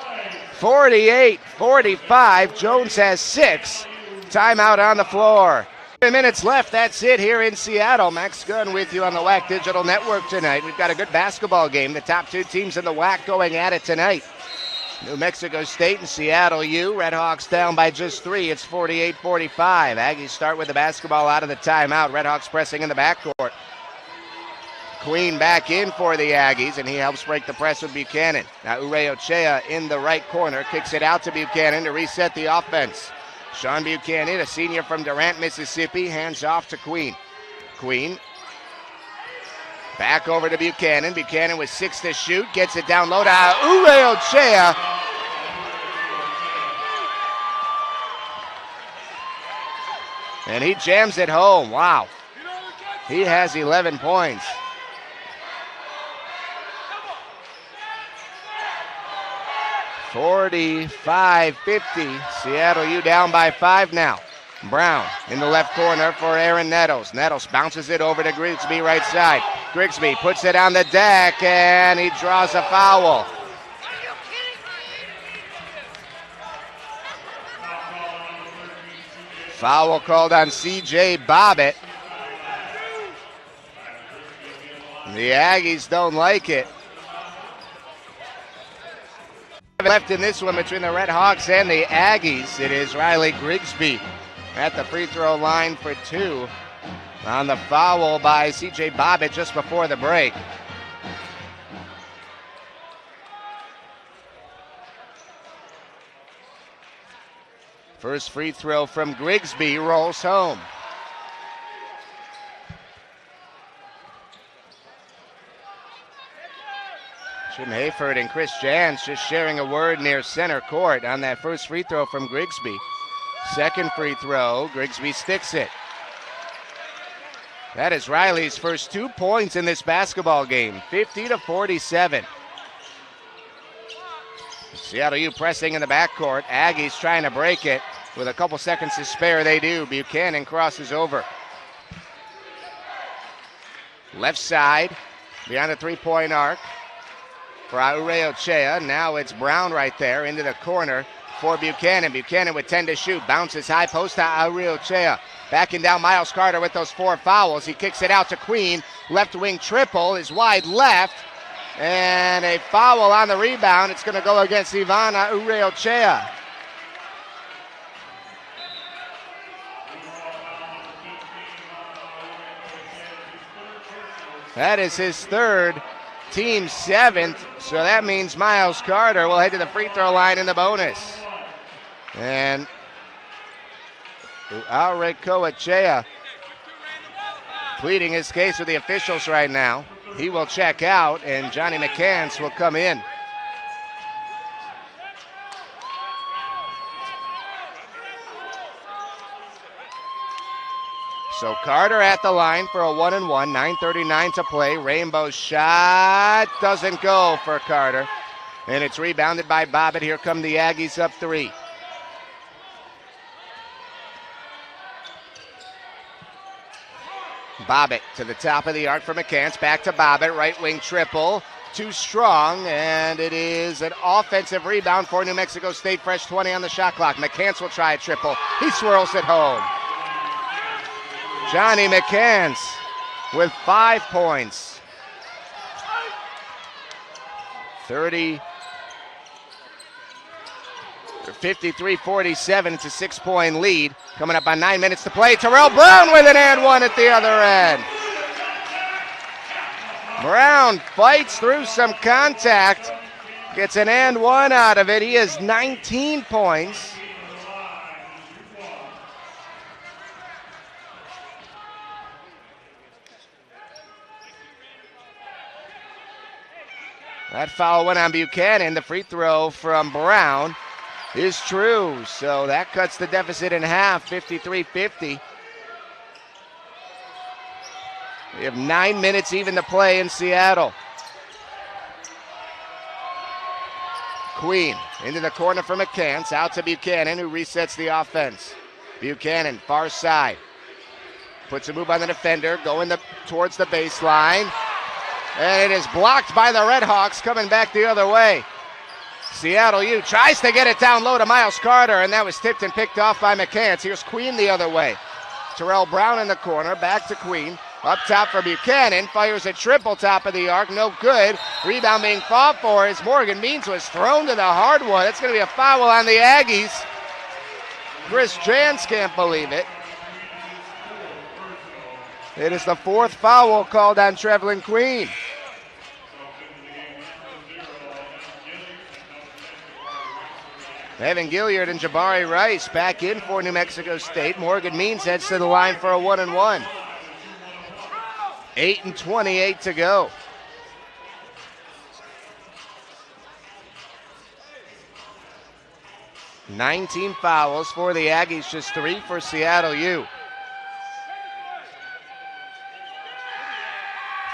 48-45, Jones has 6. Timeout on the floor. 3 minutes left, that's it here in Seattle. Max Gunn with you on the WAC Digital Network tonight. We've got a good basketball game. The top two teams in the WAC going at it tonight. New Mexico State and Seattle U. Redhawks down by just 3. It's 48-45. Aggies start with the basketball out of the timeout. Redhawks pressing in the backcourt. Queen back in for the Aggies, and he helps break the press with Buchanan. Now Ure in the right corner, kicks it out to Buchanan to reset the offense. Sean Buchanan, a senior from Durant, Mississippi, hands off to Queen. Queen back over to Buchanan. Buchanan with 6 to shoot, gets it down low to Ure. And he jams it home. Wow. He has 11 points. (45-50). Seattle U down by 5 now. Brown in the left corner for Aaron Nettles. Nettles bounces it over to Grigsby right side. Grigsby puts it on the deck and he draws a foul. Foul called on C.J. Bobbitt. The Aggies don't like it. Left in this one between the Redhawks and the Aggies. It is Riley Grigsby at the free throw line for 2 on the foul by C.J. Bobbitt just before the break. First free throw from Grigsby rolls home. Jim Hayford and Chris Jans just sharing a word near center court on that first free throw from Grigsby. Second free throw, Grigsby sticks it. That is Riley's first 2 points in this basketball game, 50-47. Seattle U pressing in the backcourt. Aggies trying to break it. With a couple seconds to spare, they do. Buchanan crosses over. Left side, beyond the three-point arc. For Aure. Now it's Brown right there into the corner for Buchanan. Buchanan with 10 to shoot. Bounces high post to Aure. Backing down Miles Carter with those 4 fouls. He kicks it out to Queen. Left wing triple is wide left. And a foul on the rebound. It's going to go against Ivan Aure. That is his 3rd. Team 7th, so that means Miles Carter will head to the free throw line in the bonus. And Aure pleading his case with the officials right now. He will check out, and Johnny McCants will come in. So Carter at the line for a 1-and-1, 9:39 to play. Rainbow shot doesn't go for Carter. And it's rebounded by Bobbitt. Here come the Aggies up 3. Bobbitt to the top of the arc for McCants. Back to Bobbitt. Right wing triple. too strong, and it is an offensive rebound for New Mexico State. Fresh 20 on the shot clock. McCants will try a triple. He swirls it home. Johnny McCants with 5 points. 53-47. It's a 6-point lead. Coming up on 9 minutes to play. Terrell Brown with an and one at the other end. Brown fights through some contact. Gets an and one out of it. He has 19 points. That foul went on Buchanan. The free throw from Brown is true. So that cuts the deficit in half, 53-50. We have 9 minutes even to play in Seattle. Queen into the corner for McCants. Out to Buchanan, who resets the offense. Buchanan, far side. Puts a move on the defender, going towards the baseline. And it is blocked by the Redhawks, coming back the other way. Seattle U tries to get it down low to Miles Carter, and that was tipped and picked off by McCants. Here's Queen the other way. Terrell Brown in the corner, back to Queen. Up top for Buchanan, fires a triple top of the arc, no good. Rebound being fought for as Morgan Means was thrown to the hardwood. It's going to be a foul on the Aggies. Chris Jans can't believe it. It is the 4th foul called on Trevlin Queen. Evan Gilliard and Jabari Rice back in for New Mexico State. Morgan Means heads to the line for a 1-and-1. 8:28 to go. $19 fouls for the Aggies, just 3 for Seattle U.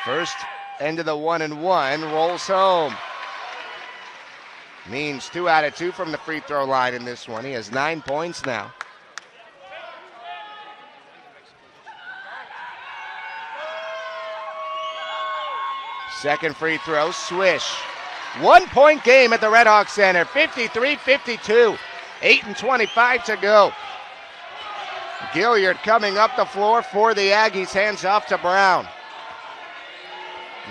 First end of the 1-and-1 rolls home. Means 2 out of 2 from the free throw line in this one. He has 9 points now. Second free throw, swish. 1-point game at the Redhawks Center, 53-52. 8:25 to go. Gilliard coming up the floor for the Aggies, hands off to Brown.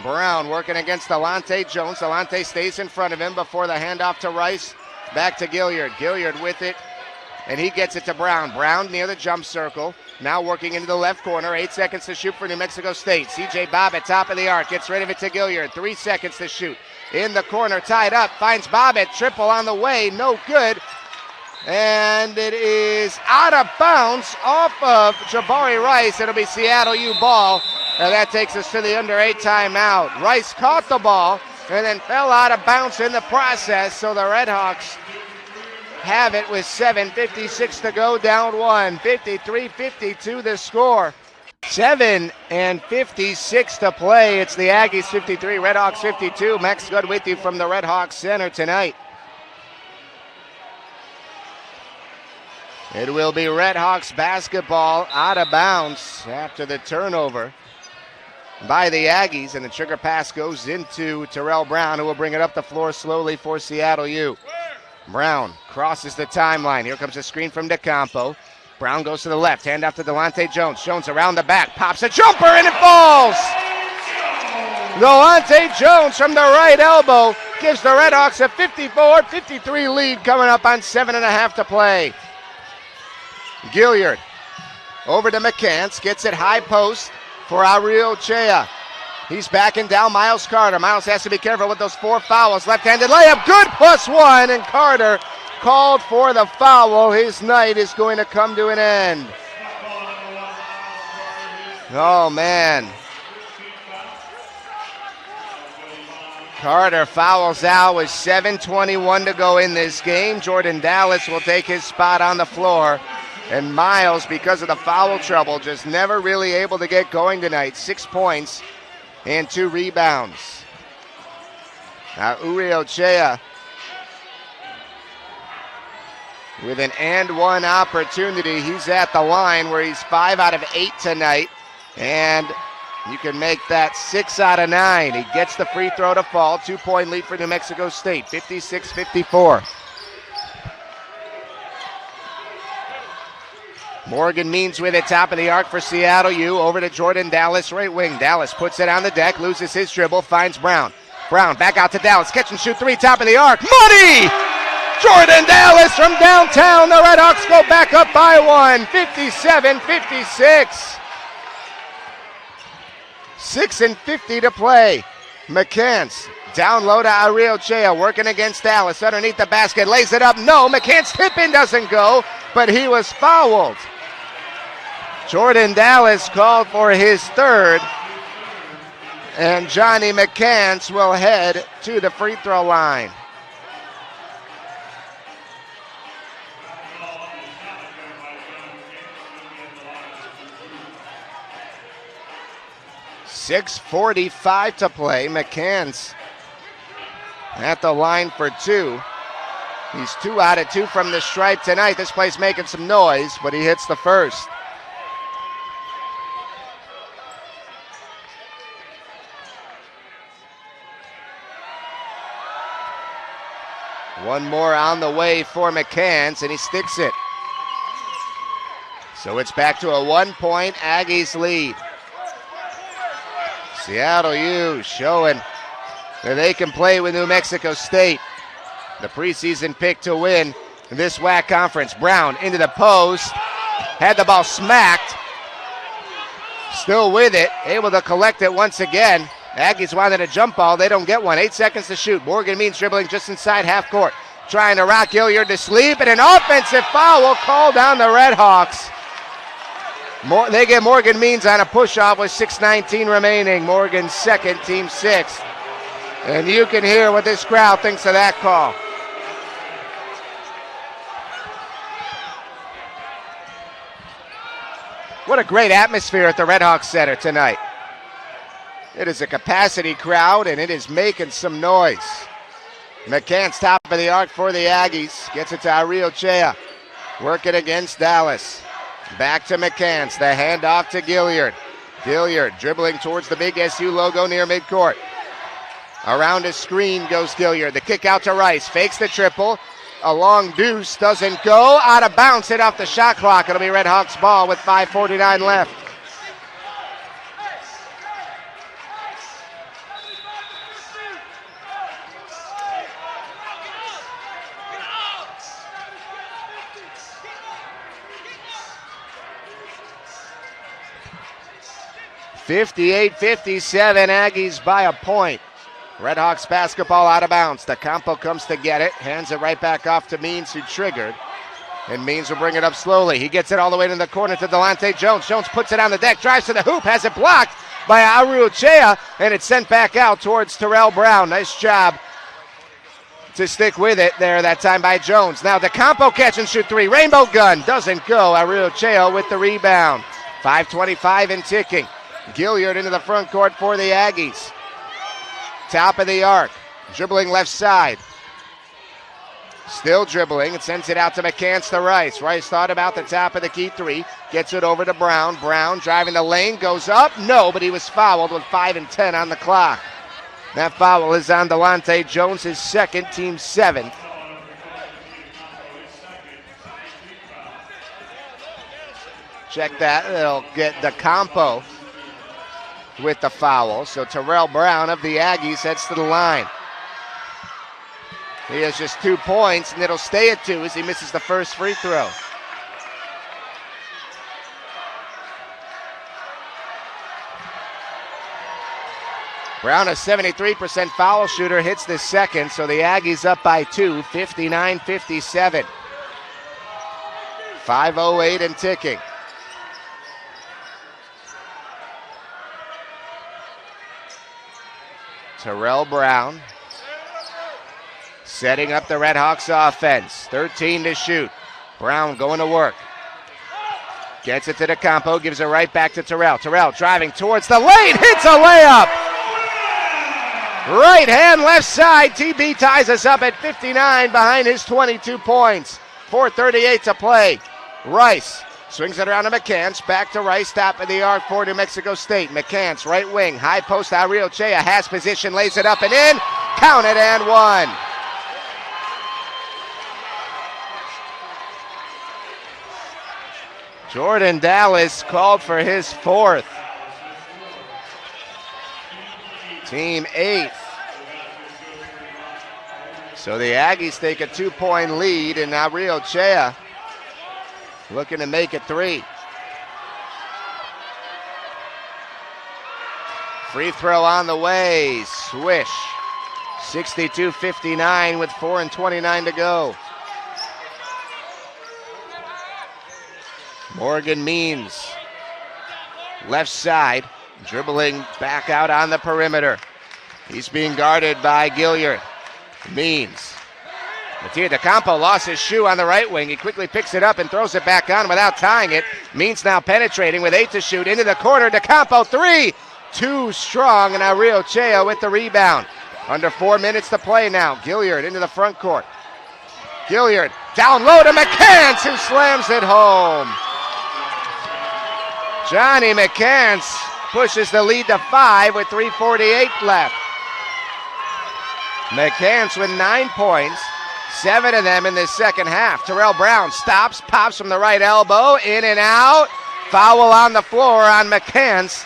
Brown working against Alante Jones. Alante stays in front of him before the handoff to Rice. Back to Gilliard. Gilliard with it, and he gets it to Brown. Brown near the jump circle. Now working into the left corner. 8 seconds to shoot for New Mexico State. C.J. Bobbitt, top of the arc, gets rid of it to Gilliard. 3 seconds to shoot. In the corner, tied up, finds Bobbitt. Triple on the way, no good. And it is out of bounds off of Jabari Rice. It'll be Seattle U ball. And that takes us to the under 8 timeout. Rice caught the ball and then fell out of bounds in the process. So the Redhawks have it with 7:56 to go, down 1. 53-52 the score. 7:56 to play. It's the Aggies 53, Redhawks 52. Max Good with you from the Redhawks Center tonight. It will be Redhawks basketball out of bounds after the turnover by the Aggies, and the trigger pass goes into Terrell Brown, who will bring it up the floor slowly for Seattle U. Brown crosses the timeline. Here comes a screen from DeCampo. Brown goes to the left, handoff to Delonte Jones. Jones around the back, pops a jumper, and it falls! Delonte Jones from the right elbow gives the Redhawks a 54-53 lead coming up on 7.5 to play. Gilliard over to McCants, gets it high post for Aurelio Chea. He's backing down Miles Carter. Miles has to be careful with those 4 fouls. Left-handed layup, good, +1, and Carter called for the foul. His night is going to come to an end. Oh, man. Carter fouls out with 7:21 to go in this game. Jordan Dallas will take his spot on the floor. And Miles, because of the foul trouble, just never really able to get going tonight. 6 points and 2 rebounds. Now Uriel Chea with an and one opportunity. He's at the line where he's 5 out of 8 tonight. And You can make that 6 out of 9. He gets the free throw to fall. 2-point lead for New Mexico State, 56-54. Morgan Means with it, top of the arc for Seattle U. Over to Jordan Dallas, right wing. Dallas puts it on the deck, loses his dribble, finds Brown. Brown back out to Dallas, catch and shoot three, top of the arc. Money! Jordan Dallas from downtown. The Redhawks go back up by one, 57-56. 6:50 to play. McCants down low to Ariochea, working against Dallas. Underneath the basket, lays it up. No, McCants tip-in doesn't go, but he was fouled. Jordan Dallas called for his third, and Johnny McCants will head to the free throw line. .6:45 to play. McCants at the line for two. He's 2 out of 2 from the stripe tonight. This play's making some noise, but he hits the first. One more on the way for McCants, and he sticks it. So it's back to a 1-point Aggies lead. Seattle U showing that they can play with New Mexico State. The preseason pick to win this WAC conference. Brown into the post, had the ball smacked. Still with it, able to collect it once again. Aggies wanted a jump ball, they don't get one. 8 seconds to shoot. Morgan Means dribbling just inside half court. Trying to rock Hilliard to sleep, and an offensive foul called on the Redhawks. They get Morgan Means on a push-off with 6:19 remaining. Morgan's second, team sixth. And you can hear what this crowd thinks of that call. What a great atmosphere at the Redhawks Center tonight. It is a capacity crowd, and it is making some noise. McCants top of the arc for the Aggies. Gets it to Ariochea. Working against Dallas. Back to McCants. The handoff to Gilliard. Gilliard dribbling towards the big SU logo near midcourt. Around his screen goes Gilliard. The kick out to Rice. Fakes the triple. A long deuce doesn't go. Out of bounds. Hit off the shot clock. It'll be Redhawks ball with 5:49 left. .58-57, Aggies by a point. Redhawks basketball out of bounds. DeCampo comes to get it, hands it right back off to Means, who triggered. And Means will bring it up slowly. He gets it all the way to the corner to Delonte Jones. Jones puts it on the deck, drives to the hoop, has it blocked by Ariochea, and it's sent back out towards Terrell Brown. Nice job to stick with it there that time by Jones. Now DeCampo catch and shoot three. Rainbow gun doesn't go. Ariochea with the rebound. 5:25 and ticking. Gilliard into the front court for the Aggies. Top of the arc, dribbling left side. Still dribbling, and sends it out to McCants to Rice. Rice thought about the top of the key three, gets it over to Brown. Brown driving the lane, goes up, no, but he was fouled with 5 and 10 on the clock. That foul is on Delonte Jones, his second, team seventh. Check that, it'll get DeCampo with the foul. So Terrell Brown of the Aggies heads to the line. He has just 2 points, and it'll stay at 2 as he misses the first free throw. Brown, a 73% foul shooter, hits the second, so the Aggies up by 2, 59-57. 5:08 and ticking. Terrell Brown setting up the Redhawks offense. 13 to shoot. Brown going to work. Gets it to DeCampo, gives it right back to Terrell. Terrell driving towards the lane, hits a layup. Right hand, left side. TB ties us up at 59 behind his 22 points. 4:38 to play. Rice Swings it around to McCants. Back to Rice. Top of the arc for New Mexico State. McCants, right wing. High post. Ariochea has position. Lays it up and in. Count it and one. Jordan Dallas called for his fourth. Team eighth. So the Aggies take a 2-point lead, and now Ariochea looking to make it three. Free throw on the way. Swish. 62-59 with 4:29 to go. Morgan Means, left side, dribbling back out on the perimeter. He's being guarded by Gilliard. Means. Matia DeCampo lost his shoe on the right wing. He quickly picks it up and throws it back on without tying it. Means now penetrating with 8 to shoot. Into the corner, DeCampo, three. Too strong, and Ariochea with the rebound. Under 4 minutes to play now. Gilliard into the front court. Gilliard down low to McCants, who slams it home. Johnny McCants pushes the lead to 5 with 3:48 left. McCants with 9 points, 7 of them in the second half. Terrell Brown stops, pops from the right elbow, in and out. Foul on the floor on McCants,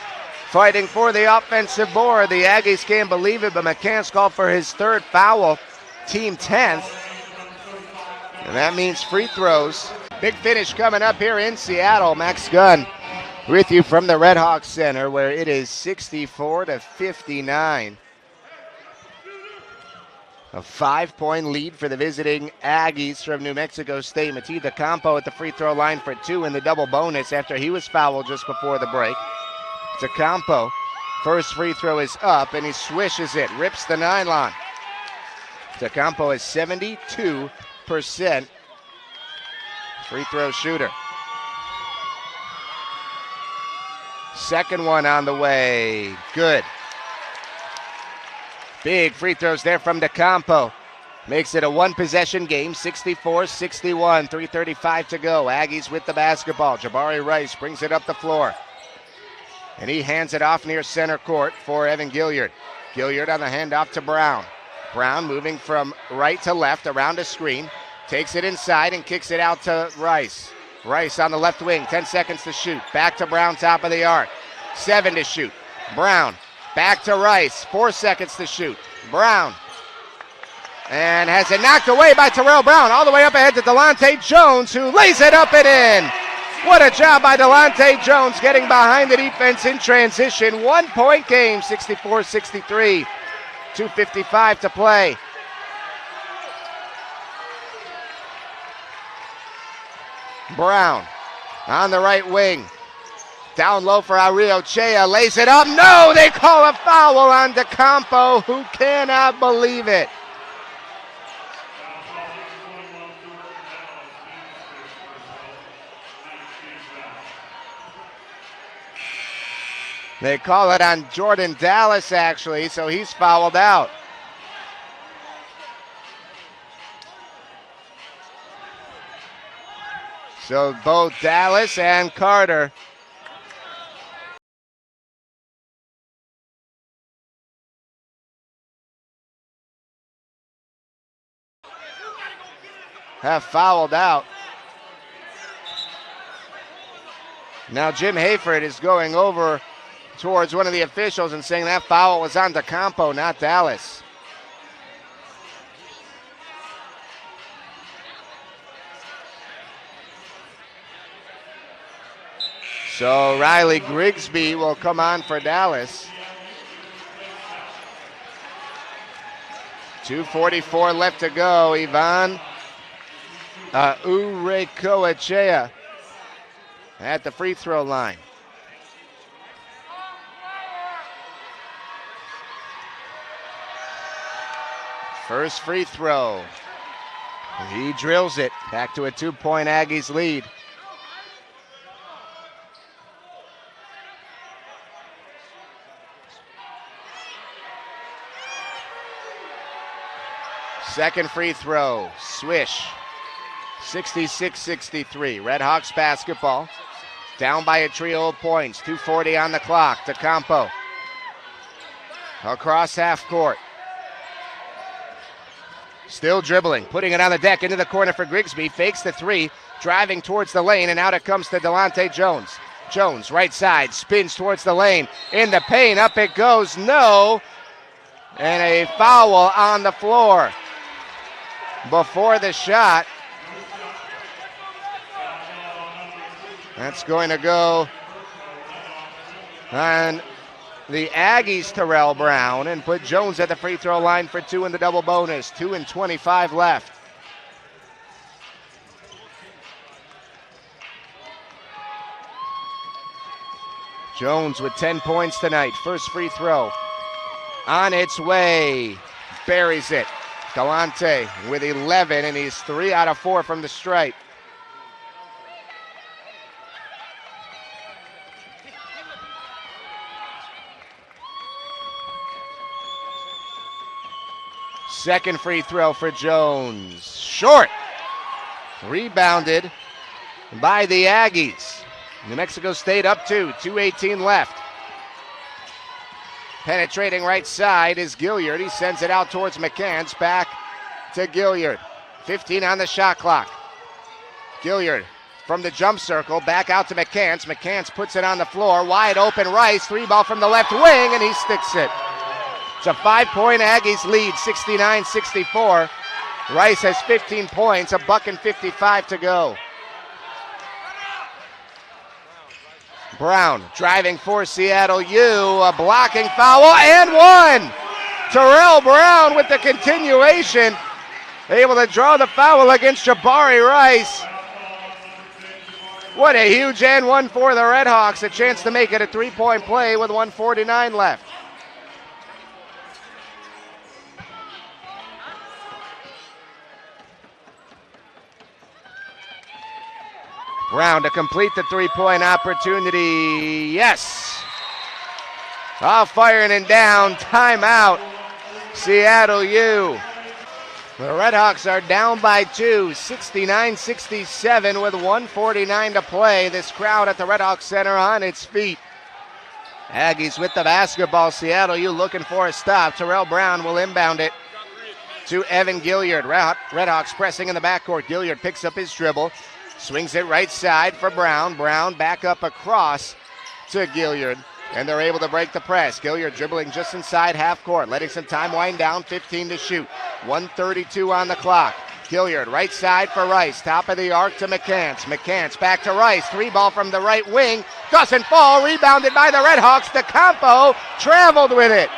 fighting for the offensive board. The Aggies can't believe it, but McCants called for his third foul, team 10th. And that means free throws. Big finish coming up here in Seattle. Max Gunn with you from the Redhawks Center, where it is 64-59. A 5-point lead for the visiting Aggies from New Mexico State. Matia DeCampo at the free throw line for 2 in the double bonus after he was fouled just before the break. DeCampo, first free throw is up, and he swishes it, rips the 9 line. DeCampo is 72% free throw shooter. Second one on the way. Good. Big free throws there from DeCampo. Makes it a one-possession game, 64-61, 3:35 to go. Aggies with the basketball. Jabari Rice brings it up the floor. And he hands it off near center court for Evan Gilliard. Gilliard on the handoff to Brown. Brown moving from right to left around a screen. Takes it inside and kicks it out to Rice. Rice on the left wing, 10 seconds to shoot. Back to Brown, top of the arc. 7 to shoot. Brown, back to Rice, 4 seconds to shoot. Brown, and has it knocked away by Terrell Brown. All the way up ahead to Delonte Jones, who lays it up and in. What a job by Delonte Jones getting behind the defense in transition. 1-point game, 64-63. 2:55 to play. Brown on the right wing. Down low for Ariochea. Lays it up. No, they call a foul on DeCampo, who cannot believe it. They call it on Jordan Dallas, actually, so he's fouled out. So both Dallas and Carter have fouled out. Now Jim Hayford is going over towards one of the officials and saying that foul was on DeCampo, not Dallas. So Riley Grigsby will come on for Dallas. 2:44 left to go. Ivan Urekoechea at the free throw line. First free throw. He drills it. Back to a 2-point Aggies lead. Second free throw. Swish. 66-63. Redhawks basketball. Down by a trio of points. 2:40 on the clock. DeCampo. Across half court. Still dribbling. Putting it on the deck into the corner for Grigsby. Fakes the three. Driving towards the lane, and out it comes to Delonte Jones. Jones, right side, spins towards the lane. In the paint, up it goes. No. And a foul on the floor before the shot. That's going to go on the Aggies, Terrell Brown, and put Jones at the free throw line for 2 in the double bonus. 2:25 left. Jones with 10 points tonight. First free throw on its way. Buries it. Galante with 11, and he's 3 out of 4 from the stripe. Second free throw for Jones. Short. Rebounded by the Aggies. New Mexico State up 2, 2:18 left. Penetrating right side is Gilliard. He sends it out towards McCants. Back to Gilliard. 15 on the shot clock. Gilliard from the jump circle. Back out to McCants. McCants puts it on the floor. Wide open Rice. 3-ball from the left wing, and he sticks it. It's a 5-point Aggies lead, 69-64. Rice has 15 points, $1:55 to go. Brown driving for Seattle U, a blocking foul, and one! Terrell Brown with the continuation, able to draw the foul against Jabari Rice. What a huge and one for the Redhawks, a chance to make it a 3-point play with 1:49 left. Brown to complete the 3-point opportunity. Yes. All firing and down. Timeout. Seattle U. The Redhawks are down by 2, 69-67 with 1:49 to play. This crowd at the Redhawks Center on its feet. Aggies with the basketball. Seattle U looking for a stop. Terrell Brown will inbound it to Evan Gilliard. Redhawks pressing in the backcourt. Gilliard picks up his dribble. Swings it right side for Brown. Brown back up across to Gilliard. And they're able to break the press. Gilliard dribbling just inside half court. Letting some time wind down. 15 to shoot. 1:32 on the clock. Gilliard right side for Rice. Top of the arc to McCants. McCants back to Rice. 3-ball from the right wing. Doesn't fall. Rebounded by the Redhawks. DeCampo traveled with it.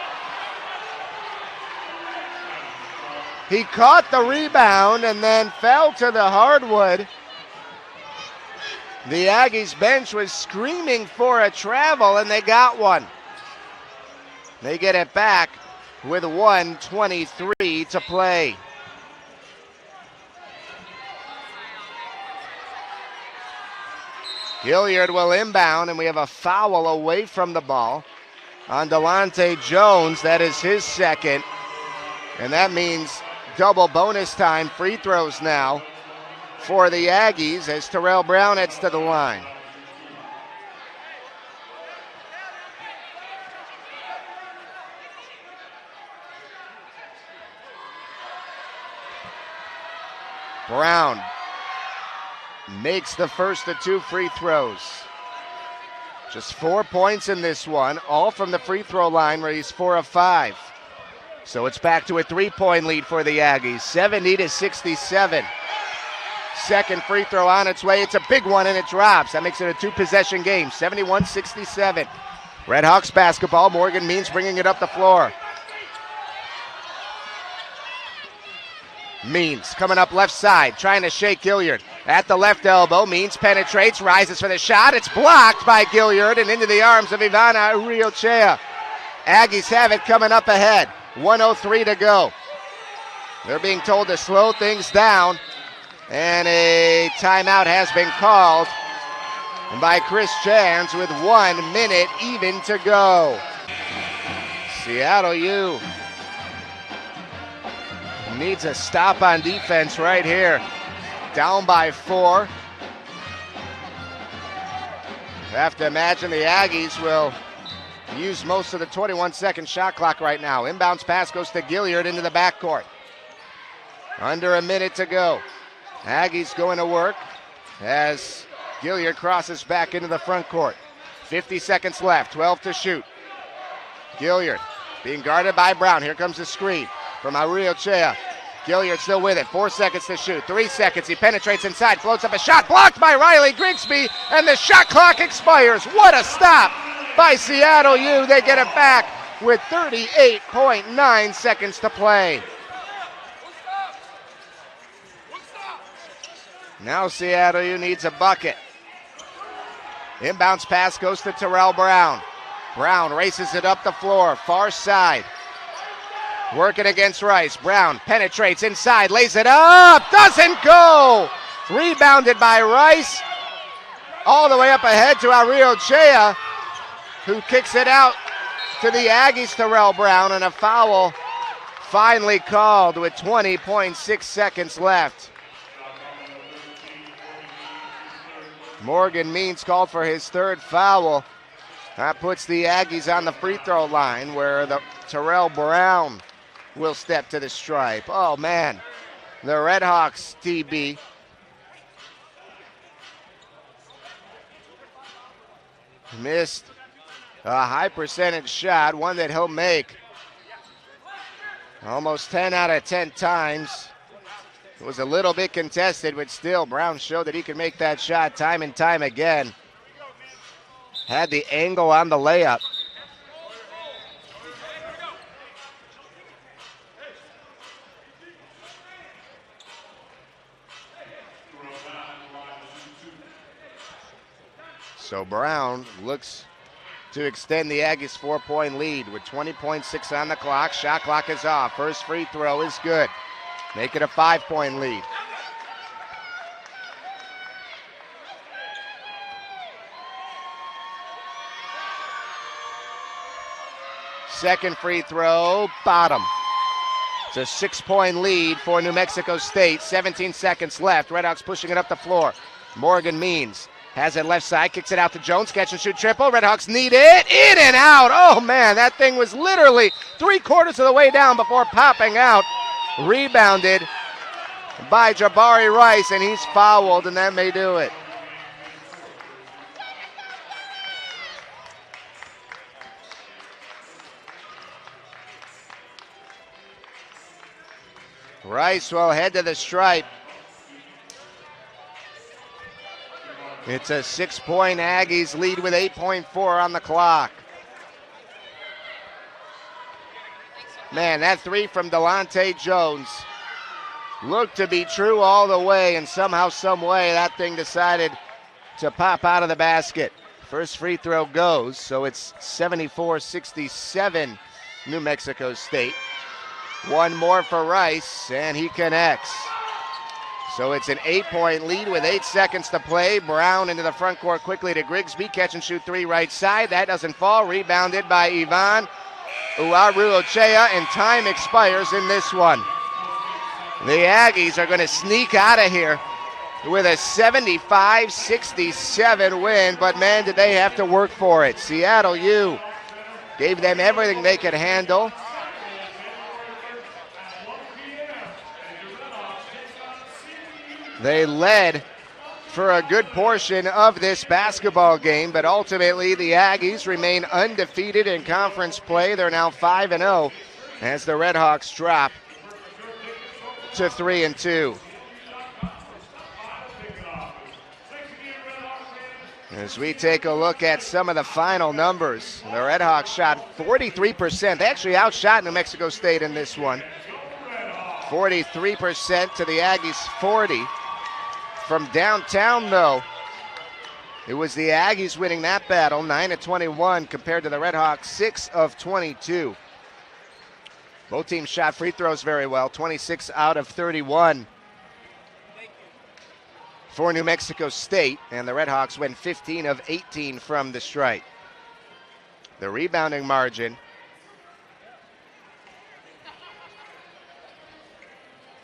He caught the rebound and then fell to the hardwood. The Aggies bench was screaming for a travel, and they got one. They get it back with 1:23 to play. Gilliard will inbound, and we have a foul away from the ball on Delonte Jones. That is his second, and that means double bonus time. Free throws now for the Aggies as Terrell Brown heads to the line. Brown makes the first of 2 free throws. Just 4 points in this one, all from the free throw line where he's 4 of 5. So it's back to a 3-point lead for the Aggies, 70-67. Second free throw on its way. It's a big one, and it drops. That makes it a 2-possession game, 71-67. Redhawks basketball. Morgan Means bringing it up the floor. Means coming up left side, trying to shake Gilliard. At the left elbow, Means penetrates, rises for the shot. It's blocked by Gilliard and into the arms of Ivana Uriochea. Aggies have it coming up ahead. 1:03 to go. They're being told to slow things down. And a timeout has been called by Chris Jans with 1 minute even to go. Seattle U needs a stop on defense right here. down by 4. Have to imagine the Aggies will use most of the 21-second shot clock right now. Inbounds pass goes to Gilliard into the backcourt. Under a minute to go. Aggies going to work as Gilliard crosses back into the front court. 50 seconds left, 12 to shoot. Gilliard being guarded by Brown. Here comes the screen from Aurelchea. Gilliard still with it, 4 seconds to shoot, 3 seconds. He penetrates inside, floats up a shot, blocked by Riley Grigsby, and the shot clock expires. What a stop by Seattle U. They get it back with 38.9 seconds to play. Now Seattle U needs a bucket. Inbounds pass goes to Terrell Brown. Brown races it up the floor, far side. Working against Rice. Brown penetrates inside, lays it up, doesn't go! Rebounded by Rice. All the way up ahead to Aurelchea, who kicks it out to the Aggies, Terrell Brown, and a foul finally called with 20.6 seconds left. Morgan Means called for his third foul. That puts the Aggies on the free throw line where the Terrell Brown will step to the stripe. Oh man, the Redhawks TB missed a high percentage shot, one that he'll make almost 10 out of 10 times. It was a little bit contested, but still Brown showed that he could make that shot time and time again. Had the angle on the layup. So Brown looks to extend the Aggies' 4-point lead with 20.6 on the clock. Shot clock is off. First free throw is good. Make it a 5-point lead. Second free throw, bottom. It's a 6-point lead for New Mexico State. 17 seconds left. Redhawks pushing it up the floor. Morgan Means has it left side, kicks it out to Jones, catch and shoot triple. Redhawks need it, in and out. Oh man, that thing was literally 3/4 of the way down before popping out. Rebounded by Jabari Rice, and he's fouled, and that may do it. Rice will head to the stripe. It's a 6-point Aggies lead with 8.4 on the clock. Man, that three from Delonte Jones looked to be true all the way, and somehow, some way, that thing decided to pop out of the basket. First free throw goes, so it's 74-67 New Mexico State. One more for Rice, and he connects. So it's an 8-point lead with 8 seconds to play. Brown into the front court quickly to Grigsby. Catch and shoot three right side. That doesn't fall. Rebounded by Ivan Aurelchea, and time expires in this one. The Aggies are going to sneak out of here with a 75-67 win, but man, did they have to work for it. Seattle U gave them everything they could handle. They led for a good portion of this basketball game, but ultimately the Aggies remain undefeated in conference play. They're now 5-0 as the Redhawks drop to 3-2. As we take a look at some of the final numbers, the Redhawks shot 43%. They actually outshot New Mexico State in this one. 43% to the Aggies' 40%. From downtown, though, it was the Aggies winning that battle, 9-21 compared to the Redhawks, 6 of 22. Both teams shot free throws very well, 26 out of 31 for New Mexico State, and the Redhawks went 15 of 18 from the stripe. The rebounding margin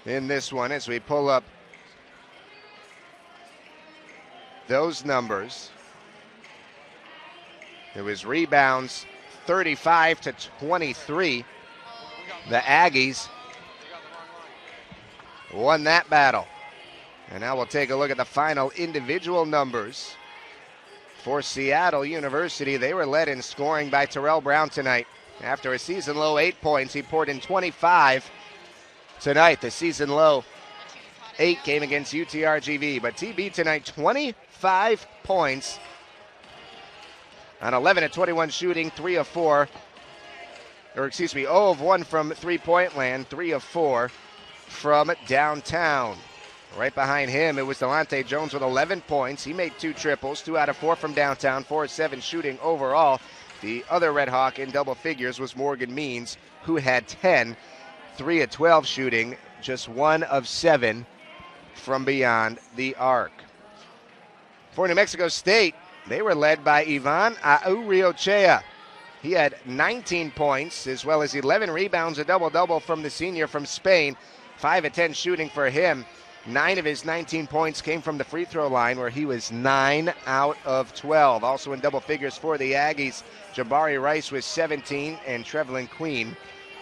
in this one, as we pull up those numbers. It was rebounds 35 to 23. The Aggies won that battle. And now we'll take a look at the final individual numbers for Seattle University. They were led in scoring by Terrell Brown tonight. After a season low 8 points, he poured in 25 tonight. The season low 8 came against UTRGV, but TB tonight 25 points on 11 of 21 shooting, 0 of 1 from three-point land, 3 of 4 from downtown. Right behind him, it was Delonte Jones with 11 points. He made 2 triples, 2 out of 4 from downtown, 4 of 7 shooting overall. The other Red Hawk in double figures was Morgan Means, who had 10, 3 of 12 shooting, just 1 of 7 from beyond the arc. For New Mexico State, they were led by Ivan Aurriochea. He had 19 points, as well as 11 rebounds, a double-double from the senior from Spain, 5 of 10 shooting for him. 9 of his 19 points came from the free throw line, where he was 9 out of 12. Also in double figures for the Aggies, Jabari Rice with 17 and Trevlin Queen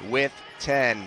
with 10.